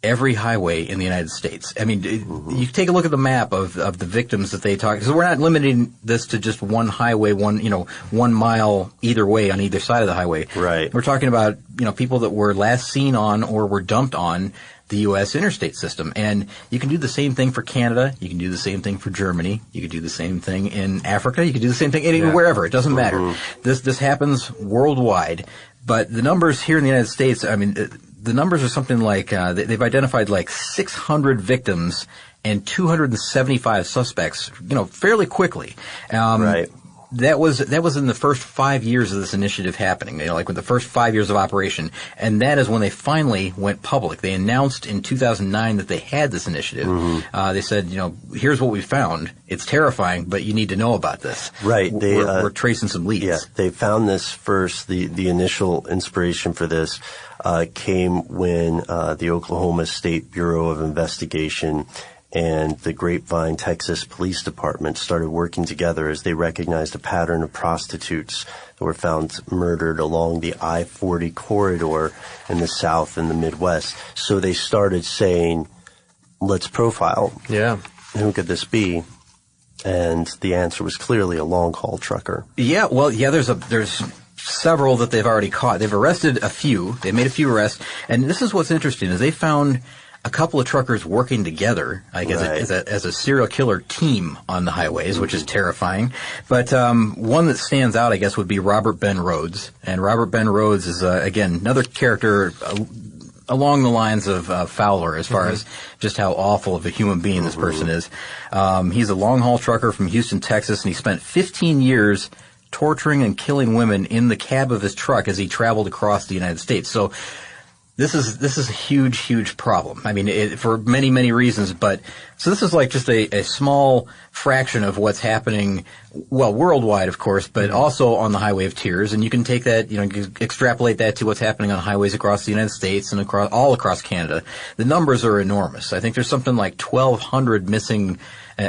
Speaker 5: every highway in the United States. I mean, you take a look at the map of the victims that they talk, because we're not limiting this to just one highway, 1 mile either way on either side of the highway.
Speaker 1: Right.
Speaker 5: We're talking about, people that were last seen on or were dumped on the U.S. interstate system. And you can do the same thing for Canada. You can do the same thing for Germany. You can do the same thing in Africa. You can do the same thing wherever. It doesn't matter. This happens worldwide. But the numbers here in the United States, I mean, the numbers are something like, they've identified like 600 victims and 275 suspects, fairly quickly.
Speaker 1: Right.
Speaker 5: That was in the first 5 years of this initiative happening, like with the first 5 years of operation. And that is when they finally went public. They announced in 2009 that they had this initiative. They said, here's what we found. It's terrifying, but you need to know about this.
Speaker 1: Right.
Speaker 5: We're tracing some leads.
Speaker 1: Yeah, they found this first. The initial inspiration for this came when the Oklahoma State Bureau of Investigation and the Grapevine, Texas Police Department started working together as they recognized a pattern of prostitutes that were found murdered along the I-40 corridor in the South and the Midwest. So they started saying, let's profile.
Speaker 6: Yeah.
Speaker 1: Who could this be? And the answer was clearly a long-haul trucker.
Speaker 5: Yeah, well, there's several that they've already caught. They've arrested a few. They made a few arrests. And this is what's interesting, is they found a couple of truckers working together, like as a serial killer team on the highways, which is terrifying. But one that stands out, I guess, would be Robert Ben Rhodes. And Robert Ben Rhodes is, again, another character along the lines of Fowler as far as just how awful of a human being this person is. He's a long-haul trucker from Houston, Texas, and he spent 15 years torturing and killing women in the cab of his truck as he traveled across the United States. So this is a huge, huge problem. I mean, for many, many reasons. But so this is like just a small fraction of what's happening Well, worldwide, of course, but also on the Highway of Tears. And you can take that, you can extrapolate that to what's happening on highways across the United States and all across Canada. The numbers are enormous. I think there's something like 1,200 missing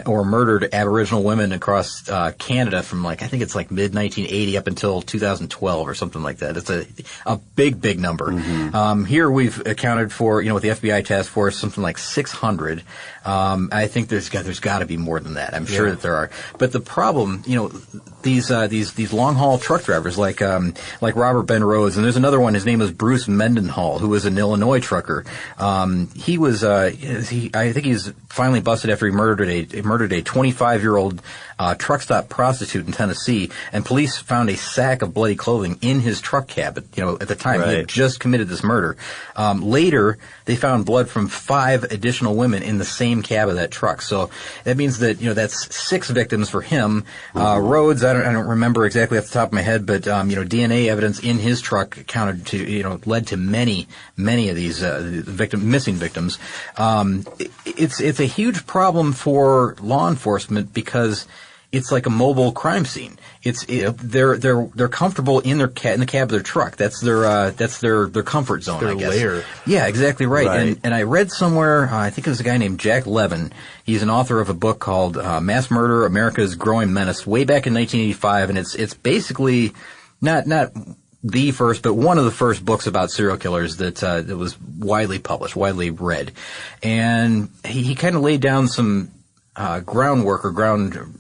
Speaker 5: or murdered Aboriginal women across Canada from I think it's mid-1980 up until 2012 or something like that. It's a big number. Mm-hmm. Here we've accounted for, with the FBI task force, something like 600. I think there's got to be more than that. I'm sure that there are. But the problem, these long haul truck drivers like Robert Ben Rhodes, and there's another one. His name is Bruce Mendenhall, who was an Illinois trucker. He was I think he's finally busted after he murdered a 25-year-old truck stop prostitute in Tennessee, and police found a sack of bloody clothing in his truck cab. At the time he had just committed this murder. Later, they found blood from 5 additional women in the same cab of that truck. So that means that that's 6 victims for him. Rhodes, I don't remember exactly off the top of my head, but DNA evidence in his truck accounted to led to many of these missing victims. It's a huge problem for law enforcement because it's like a mobile crime scene. They're comfortable in the cab of their truck. That's their comfort zone.
Speaker 6: Their
Speaker 5: I guess.
Speaker 6: lair.
Speaker 5: Yeah, exactly right. And I read somewhere, I think it was a guy named Jack Levin. He's an author of a book called Mass Murder: America's Growing Menace, way back in 1985, and it's basically not the first, but one of the first books about serial killers that was widely published, widely read, and he kind of laid down some groundwork or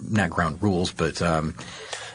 Speaker 5: not ground rules, but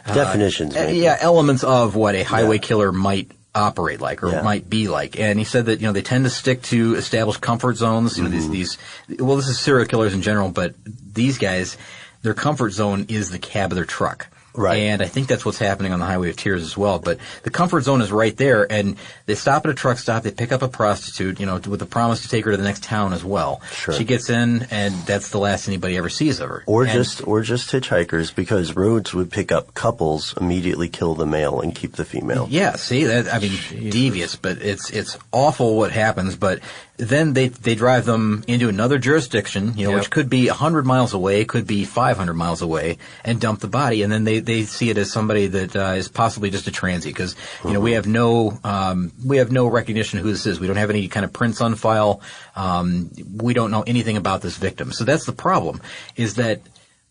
Speaker 1: definitions.
Speaker 5: Elements of what a highway killer might operate like or might be like. And he said that, they tend to stick to established comfort zones. This is serial killers in general, but these guys, their comfort zone is the cab of their truck. Right. And I think that's what's happening on the Highway of Tears as well. But the comfort zone is right there, and they stop at a truck stop, they pick up a prostitute, with the promise to take her to the next town as well. Sure. She gets in, and that's the last anybody ever sees of her.
Speaker 1: Or just hitchhikers, because Rhodes would pick up couples, immediately kill the male, and keep the female.
Speaker 5: Yeah, see, devious, but it's awful what happens, but then they drive them into another jurisdiction, which could be 100 miles away, could be 500 miles away, and dump the body, and then they see it as somebody that is possibly just a transient, because we have no recognition who this is. We don't have any kind of prints on file. We don't know anything about this victim. So that's the problem, is that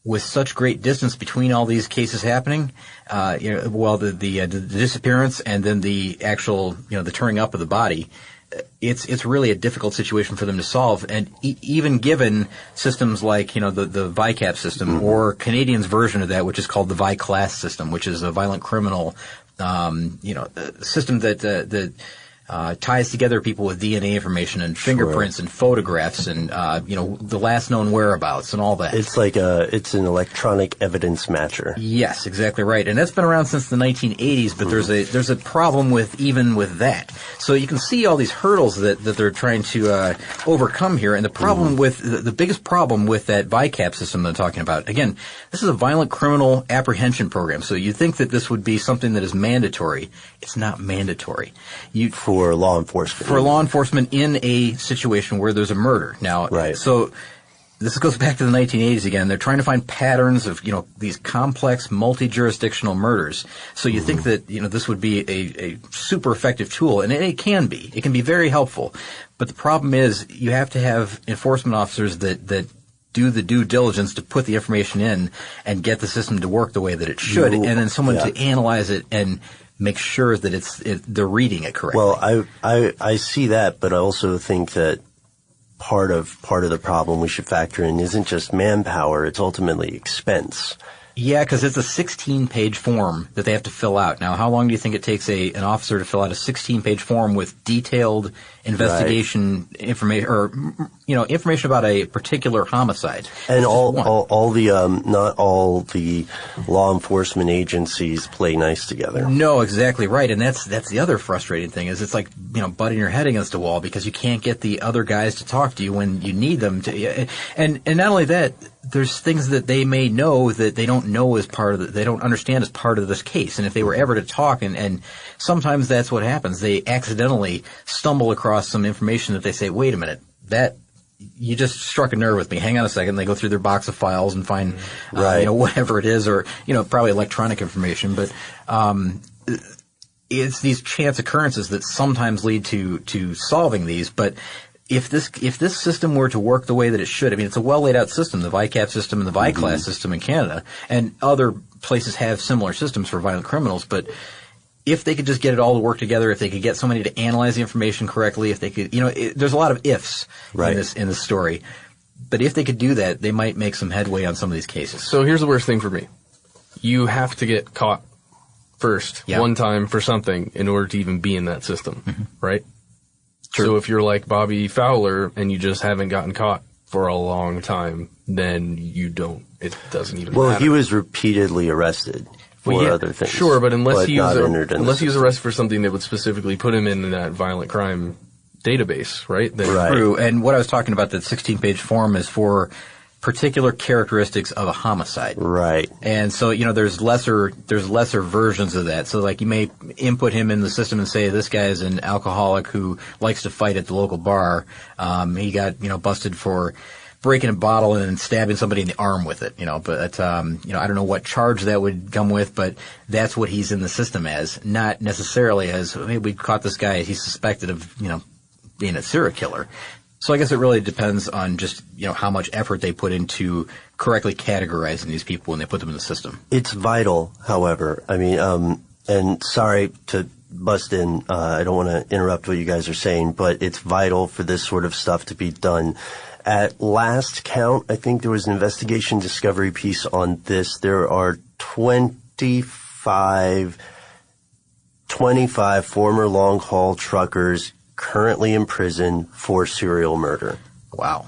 Speaker 5: with such great distance between all these cases happening, the disappearance and then the actual the turning up of the body. It's really a difficult situation for them to solve, and even given systems like the VICAP system or Canadians' version of that, which is called the VICLASS system, which is a violent criminal system that ties together people with DNA information and fingerprints and photographs and the last known whereabouts and all that.
Speaker 1: It's like it's an electronic evidence matcher.
Speaker 5: Yes, exactly right. And that's been around since the 1980s, but there's a problem with that. So you can see all these hurdles that they're trying to overcome here. And the problem with the biggest problem with that VICAP system that I'm talking about, again, this is a violent criminal apprehension program. So you think that this would be something that is mandatory. It's not mandatory.
Speaker 1: For law enforcement.
Speaker 5: For law enforcement in a situation where there's a murder. Now, so this goes back to the 1980s again. They're trying to find patterns of, these complex multi-jurisdictional murders. So you think that, this would be a super effective tool, and it can be. It can be very helpful. But the problem is you have to have enforcement officers that do the due diligence to put the information in and get the system to work the way that it should, and then someone to analyze it and make sure that they're reading it correctly.
Speaker 1: Well, I see that, but I also think that part of the problem we should factor in isn't just manpower, it's ultimately expense.
Speaker 5: Yeah, because it's a 16-page form that they have to fill out. Now, how long do you think it takes an officer to fill out a 16-page form with detailed investigation information, or information about a particular homicide?
Speaker 1: And all the not all the law enforcement agencies play nice together.
Speaker 5: No, exactly right, and that's the other frustrating thing is it's like butting your head against a wall because you can't get the other guys to talk to you when you need them to. And not only that, there's things that they may know that they don't know as part of they don't understand as part of this case. And if they were ever to talk, and sometimes that's what happens, they accidentally stumble across some information that they say, wait a minute, that you just struck a nerve with me. Hang on a second. They go through their box of files and find, whatever it is, or, probably electronic information. But, it's these chance occurrences that sometimes lead to solving these. But if this system were to work the way that it should, it's a well laid out system, the VICAP system and the VICLAS system in Canada, and other places have similar systems for violent criminals. But if they could just get it all to work together, if they could get somebody to analyze the information correctly, if they could, there's a lot of ifs in this story. But if they could do that, they might make some headway on some of these cases.
Speaker 6: So here's the worst thing for me. You have to get caught first, one time for something in order to even be in that system, right? True. So if you're like Bobby Fowler and you just haven't gotten caught for a long time, then it doesn't even matter.
Speaker 1: Well, he was repeatedly arrested. For other things.
Speaker 6: Sure, but unless he was arrested for something that would specifically put him in that violent crime database, right?
Speaker 5: True. And what I was talking about, that 16-page form, is for particular characteristics of a homicide.
Speaker 1: Right.
Speaker 5: And so, there's lesser versions of that. So like you may input him in the system and say, this guy is an alcoholic who likes to fight at the local bar. He got, busted for breaking a bottle and then stabbing somebody in the arm with it, but, I don't know what charge that would come with, but that's what he's in the system as, not necessarily as, hey, we caught this guy, he's suspected of, being a serial killer. So I guess it really depends on just, how much effort they put into correctly categorizing these people when they put them in the system.
Speaker 1: It's vital, however. And sorry to bust in, I don't want to interrupt what you guys are saying, but it's vital for this sort of stuff to be done. At last count, I think there was an investigation discovery piece on this. There are 25 former long-haul truckers currently in prison for serial murder.
Speaker 5: Wow.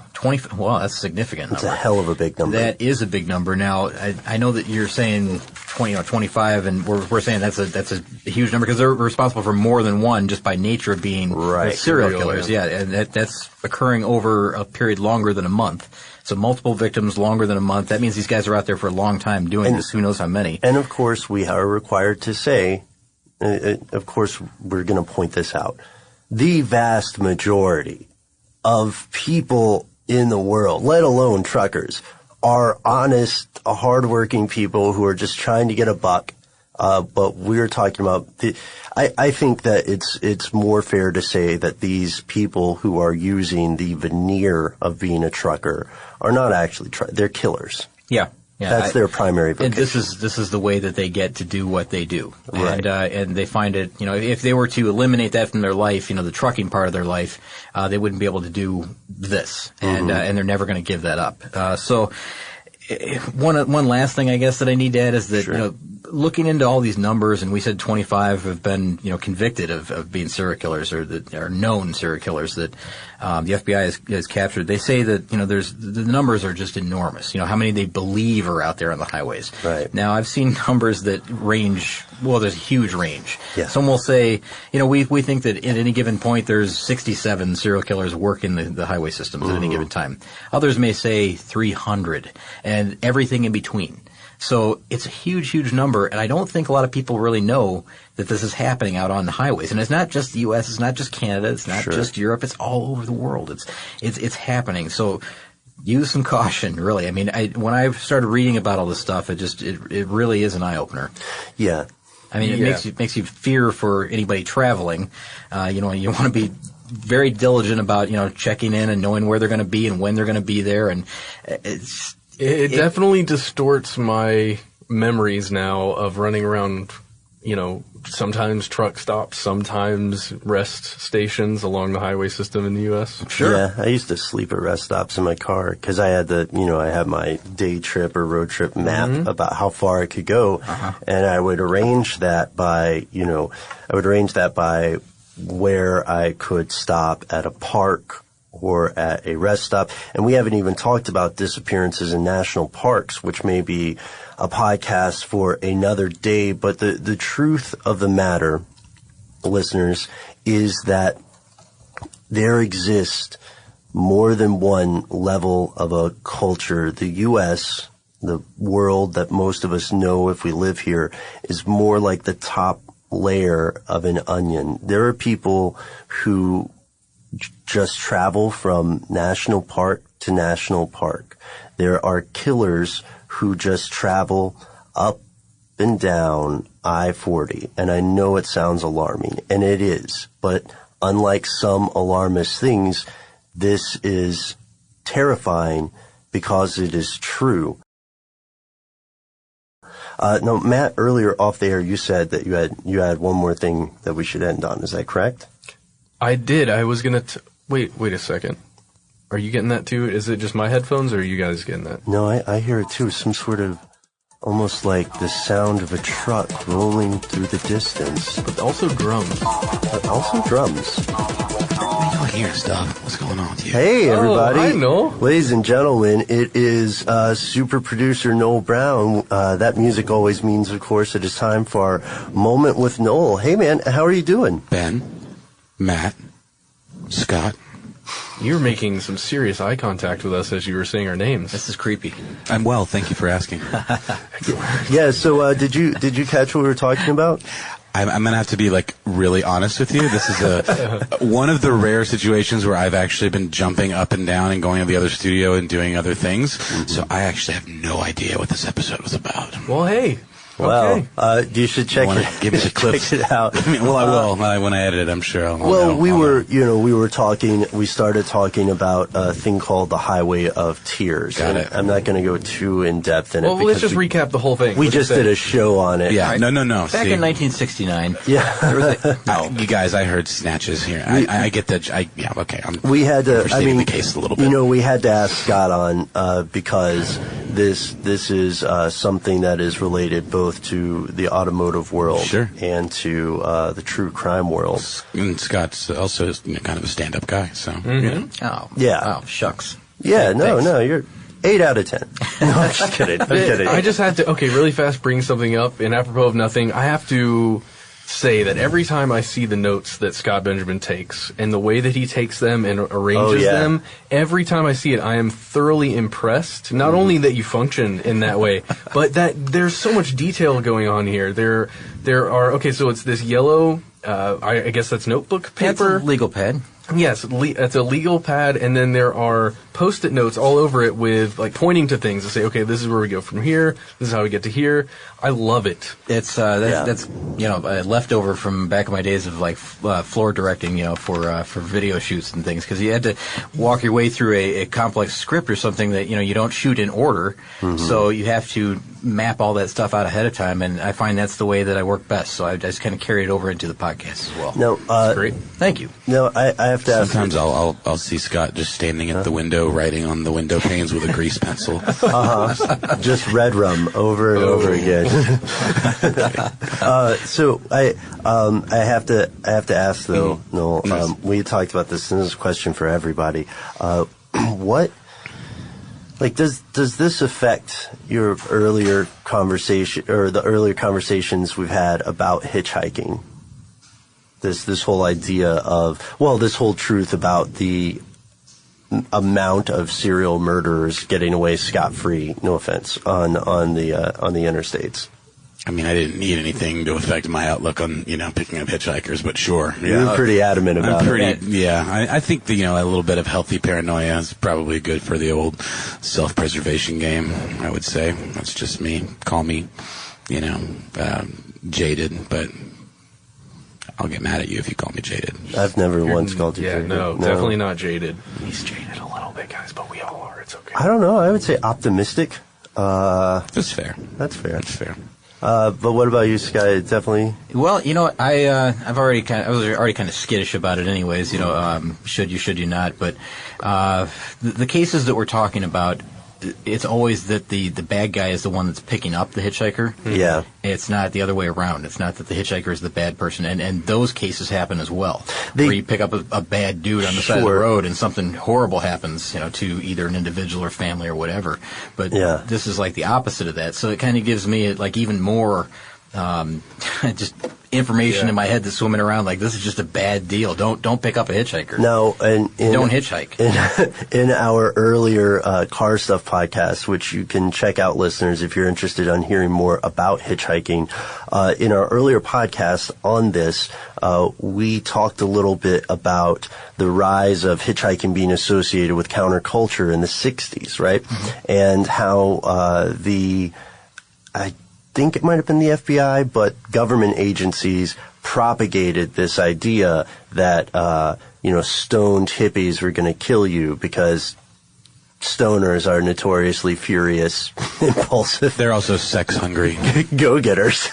Speaker 5: Well, that's a significant number.
Speaker 1: That's a hell of a big number.
Speaker 5: That is a big number. Now, I know that you're saying 25, and we're saying that's a huge number because they're responsible for more than one just by nature of being serial killers. Yeah, and that's occurring over a period longer than a month. So multiple victims longer than a month. That means these guys are out there for a long time doing this. Who knows how many?
Speaker 1: And of course, we are required to say, of course, we're going to point this out. The vast majority of people in the world, let alone truckers, are honest, hardworking people who are just trying to get a buck. But we're talking about I think that it's more fair to say that these people who are using the veneer of being a trucker are not actually they're killers.
Speaker 5: Yeah.
Speaker 1: That's their primary vocation.
Speaker 5: And this is the way that they get to do what they do.
Speaker 1: Right.
Speaker 5: And they find it, if they were to eliminate that from their life, the trucking part of their life, they wouldn't be able to do this. And they're never going to give that up. So one last thing I guess that I need to add is that, looking into all these numbers, and we said 25 have been, convicted of being serial killers or that are known serial killers that the FBI has captured. They say that, the numbers are just enormous. How many they believe are out there on the highways.
Speaker 1: Right.
Speaker 5: Now, I've seen numbers that range, there's a huge range.
Speaker 1: Yes.
Speaker 5: Some will say, we think that at any given point there's 67 serial killers working the highway systems at any given time. Others may say 300 and everything in between. So it's a huge, huge number, and I don't think a lot of people really know that this is happening out on the highways. And it's not just the U.S., it's not just Canada, it's not just Europe, it's all over the world. It's happening. So use some caution, really. When I started reading about all this stuff, it really is an eye-opener.
Speaker 1: Yeah.
Speaker 5: It makes you fear for anybody traveling. You want to be very diligent about, checking in and knowing where they're going to be and when they're going to be there, and
Speaker 6: It definitely distorts my memories now of running around, sometimes truck stops, sometimes rest stations along the highway system in the U.S.
Speaker 5: Sure.
Speaker 1: Yeah, I used to sleep at rest stops in my car because I had I had my day trip or road trip map about how far I could go. And I would arrange that by, where I could stop at a park or at a rest stop. And we haven't even talked about disappearances in national parks, which may be a podcast for another day. But the truth of the matter, listeners, is that there exists more than one level of a culture. The U.S., the world that most of us know if we live here, is more like the top layer of an onion. There are people who just travel from national park to national park. There are killers who just travel up and down I-40. And I know it sounds alarming, and it is. But unlike some alarmist things, this is terrifying because it is true. No, Matt, earlier off the air, you said that you had one more thing that we should end on. Is that correct?
Speaker 6: I did. I was going to... Wait a second. Are you getting that too? Is it just my headphones, or are you guys getting that?
Speaker 1: No, I hear it too. Some sort of, almost like the sound of a truck rolling through the distance.
Speaker 6: But also drums.
Speaker 3: I hear stuff. What's going on with you?
Speaker 1: Hey, everybody.
Speaker 6: I know.
Speaker 1: Ladies and gentlemen, it is super producer Noel Brown. That music always means, of course, it is time for our Moment with Noel. Hey, man, how are you doing?
Speaker 3: Ben, Matt, Scott.
Speaker 6: You're making some serious eye contact with us as you were saying our names.
Speaker 5: This is creepy.
Speaker 3: I'm well, thank you for asking.
Speaker 1: Yeah, so did you catch what we were talking about?
Speaker 3: I'm going to have to be, like, really honest with you. This is one of the rare situations where I've actually been jumping up and down and going to the other studio and doing other things. Mm-hmm. So I actually have no idea what this episode was about.
Speaker 6: Well, hey.
Speaker 1: Well,
Speaker 6: okay.
Speaker 1: You should check
Speaker 3: give me the clips.
Speaker 1: Check it out.
Speaker 3: I mean, well, I will. When I edit it, I'm sure I'll know.
Speaker 1: We started talking about a thing called the Highway of Tears.
Speaker 3: Got it.
Speaker 1: I'm not going to go too in depth in it.
Speaker 6: Well, let's just recap the whole thing.
Speaker 1: We just did a show on it.
Speaker 3: Yeah. Right. No.
Speaker 5: Back in 1969.
Speaker 1: Yeah.
Speaker 5: There was
Speaker 3: you guys, I heard snatches here. I get that. Okay.
Speaker 1: We had to.
Speaker 3: The case a little bit.
Speaker 1: We had to ask Scott on because this is something that is related both to the automotive world and to the true crime world.
Speaker 3: And Scott's also kind of a stand-up guy, so.
Speaker 5: Mm-hmm. Oh.
Speaker 1: Yeah.
Speaker 5: Oh, shucks.
Speaker 1: Yeah, no, you're 8 out of 10. No, I'm just kidding.
Speaker 6: I just had to, really fast bring something up, and apropos of nothing, I have to say that every time I see the notes that Scott Benjamin takes and the way that he takes them and arranges them, every time I see it, I am thoroughly impressed. Not only that you function in that way, but that there's so much detail going on here. There are, so it's this yellow, I guess that's notebook paper.
Speaker 5: That's a legal pad.
Speaker 6: Yes, it's a legal pad, and then there are Post-it notes all over it with, like, pointing to things to say, okay, this is where we go from here, this is how we get to here. I love it.
Speaker 5: It's, that's leftover from back in my days of, like, floor directing, for video shoots and things, because you had to walk your way through a complex script or something that, you don't shoot in order, so you have to map all that stuff out ahead of time, and I find that's the way that I work best, so I just kind of carry it over into the podcast as well.
Speaker 1: No,
Speaker 6: that's great.
Speaker 5: Thank you.
Speaker 1: No, I have to ask.
Speaker 3: Sometimes I'll see Scott just standing at the window, writing on the window panes with a grease pencil.
Speaker 1: Just red rum over and over again. So I have to ask though, Noel. We talked about this, and this is a question for everybody. What, like, does this affect your earlier conversation or the earlier conversations we've had about hitchhiking? This whole idea of, this whole truth about the amount of serial murderers getting away scot-free, no offense, on the interstates.
Speaker 3: I mean, I didn't need anything to affect my outlook on, picking up hitchhikers, but sure.
Speaker 1: You're pretty adamant about it.
Speaker 3: Yeah, I think that, a little bit of healthy paranoia is probably good for the old self-preservation game, I would say. That's just me. Call me, jaded, but I'll get mad at you if you call me jaded.
Speaker 1: I've never once called you jaded.
Speaker 6: No, definitely not jaded. He's jaded a little bit, guys, but we all are. It's okay.
Speaker 1: I don't know. I would say optimistic.
Speaker 3: That's fair.
Speaker 1: That's fair.
Speaker 3: That's fair.
Speaker 1: But what about you, Sky? Definitely.
Speaker 5: Well, I was already kind of skittish about it, anyways. Should you not? But the cases that we're talking about, it's always that the bad guy is the one that's picking up the hitchhiker.
Speaker 1: Yeah.
Speaker 5: It's not the other way around. It's not that the hitchhiker is the bad person. And those cases happen as well. Where you pick up a bad dude on the side of the road and something horrible happens, to either an individual or family or whatever. But this is like the opposite of that. So it kind of gives me like even more just information in my head that's swimming around like this is just a bad deal. Don't pick up a hitchhiker.
Speaker 1: No, and
Speaker 5: don't hitchhike.
Speaker 1: In our earlier CarStuff podcast, which you can check out, listeners, if you're interested in hearing more about hitchhiking, in our earlier podcast on this, we talked a little bit about the rise of hitchhiking being associated with counterculture in the 60s, right? Mm-hmm. And how I think it might have been the FBI, but government agencies propagated this idea that, stoned hippies were going to kill you because stoners are notoriously furious, impulsive.
Speaker 3: They're also sex hungry.
Speaker 1: Go-getters.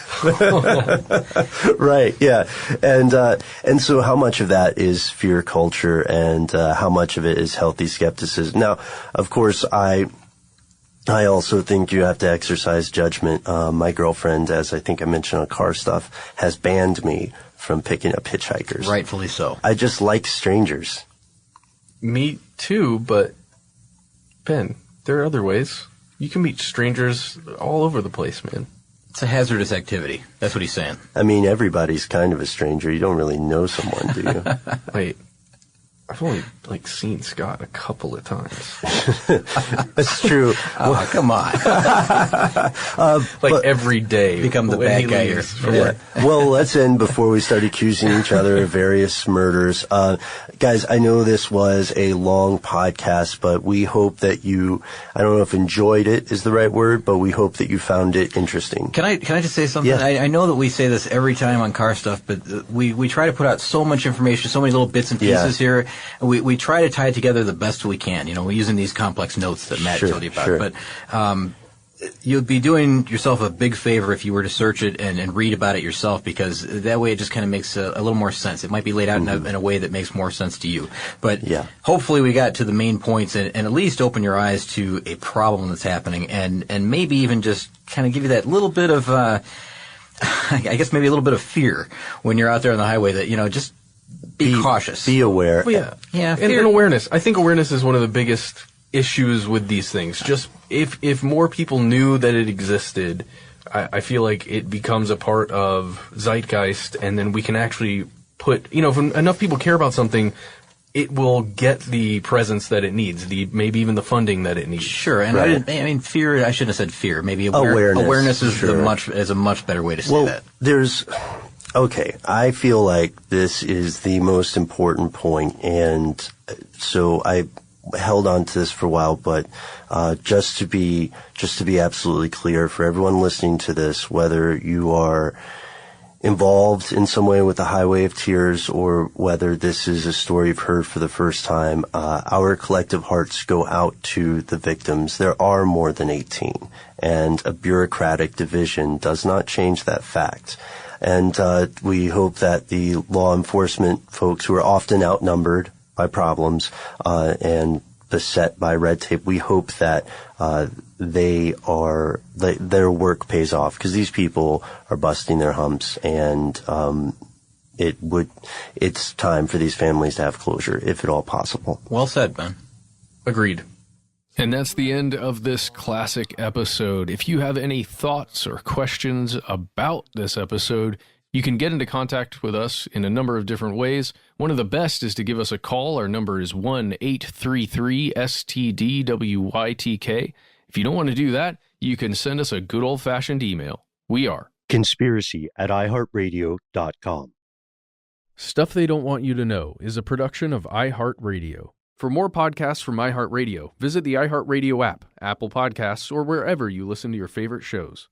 Speaker 1: Right, yeah. And so how much of that is fear culture and how much of it is healthy skepticism? Now, of course, I also think you have to exercise judgment. My girlfriend, as I think I mentioned on CarStuff, has banned me from picking up hitchhikers.
Speaker 5: Rightfully so.
Speaker 1: I just like strangers.
Speaker 6: Me too, but Ben, there are other ways. You can meet strangers all over the place, man.
Speaker 5: It's a hazardous activity. That's what he's saying.
Speaker 1: I mean, everybody's kind of a stranger. You don't really know someone, do you?
Speaker 6: Wait. I've only, seen Scott a couple of times.
Speaker 1: That's true.
Speaker 5: Oh, come on.
Speaker 6: Every day.
Speaker 5: Become the bad guy here.
Speaker 1: Yeah. Well, let's end before we start accusing each other of various murders. Guys, I know this was a long podcast, but we hope that you, I don't know if enjoyed it is the right word, but we hope that you found it interesting.
Speaker 5: Can I just say something?
Speaker 1: Yeah.
Speaker 5: I know that we say this every time on CarStuff, but we try to put out so much information, so many little bits and pieces here. We try to tie it together the best we can. We're using these complex notes that Matt told you about.
Speaker 1: Sure.
Speaker 5: But you'd be doing yourself a big favor if you were to search it and read about it yourself, because that way it just kind of makes a little more sense. It might be laid out in a way that makes more sense to you. But hopefully we got to the main points and at least open your eyes to a problem that's happening and maybe even just kind of give you that little bit of, I guess maybe a little bit of fear when you're out there on the highway that, just be cautious.
Speaker 1: Be aware.
Speaker 6: Well, yeah. And awareness. I think awareness is one of the biggest issues with these things. Just if more people knew that it existed, I feel like it becomes a part of zeitgeist, and then we can actually put, if enough people care about something, it will get the presence that it needs, maybe even the funding that it needs.
Speaker 5: Sure, and fear, I shouldn't have said fear. Maybe
Speaker 1: awareness.
Speaker 5: Awareness is a much better way to say that.
Speaker 1: Okay, I feel like this is the most important point, and so I held on to this for a while, but just to be absolutely clear for everyone listening to this, whether you are involved in some way with the Highway of Tears or whether this is a story you've heard for the first time, our collective hearts go out to the victims. There are more than 18, and a bureaucratic division does not change that fact. And we hope that the law enforcement folks who are often outnumbered by problems and beset by red tape, we hope that their work pays off, because these people are busting their humps, and it's time for these families to have closure, if at all possible.
Speaker 5: Well said, Ben.
Speaker 6: Agreed.
Speaker 2: And that's the end of this classic episode. If you have any thoughts or questions about this episode, you can get into contact with us in a number of different ways. One of the best is to give us a call. Our number is 1-833-STDWYTK. If you don't want to do that, you can send us a good old-fashioned email. We are
Speaker 1: conspiracy@iHeartRadio.com.
Speaker 2: Stuff They Don't Want You to Know is a production of iHeartRadio. For more podcasts from iHeartRadio, visit the iHeartRadio app, Apple Podcasts, or wherever you listen to your favorite shows.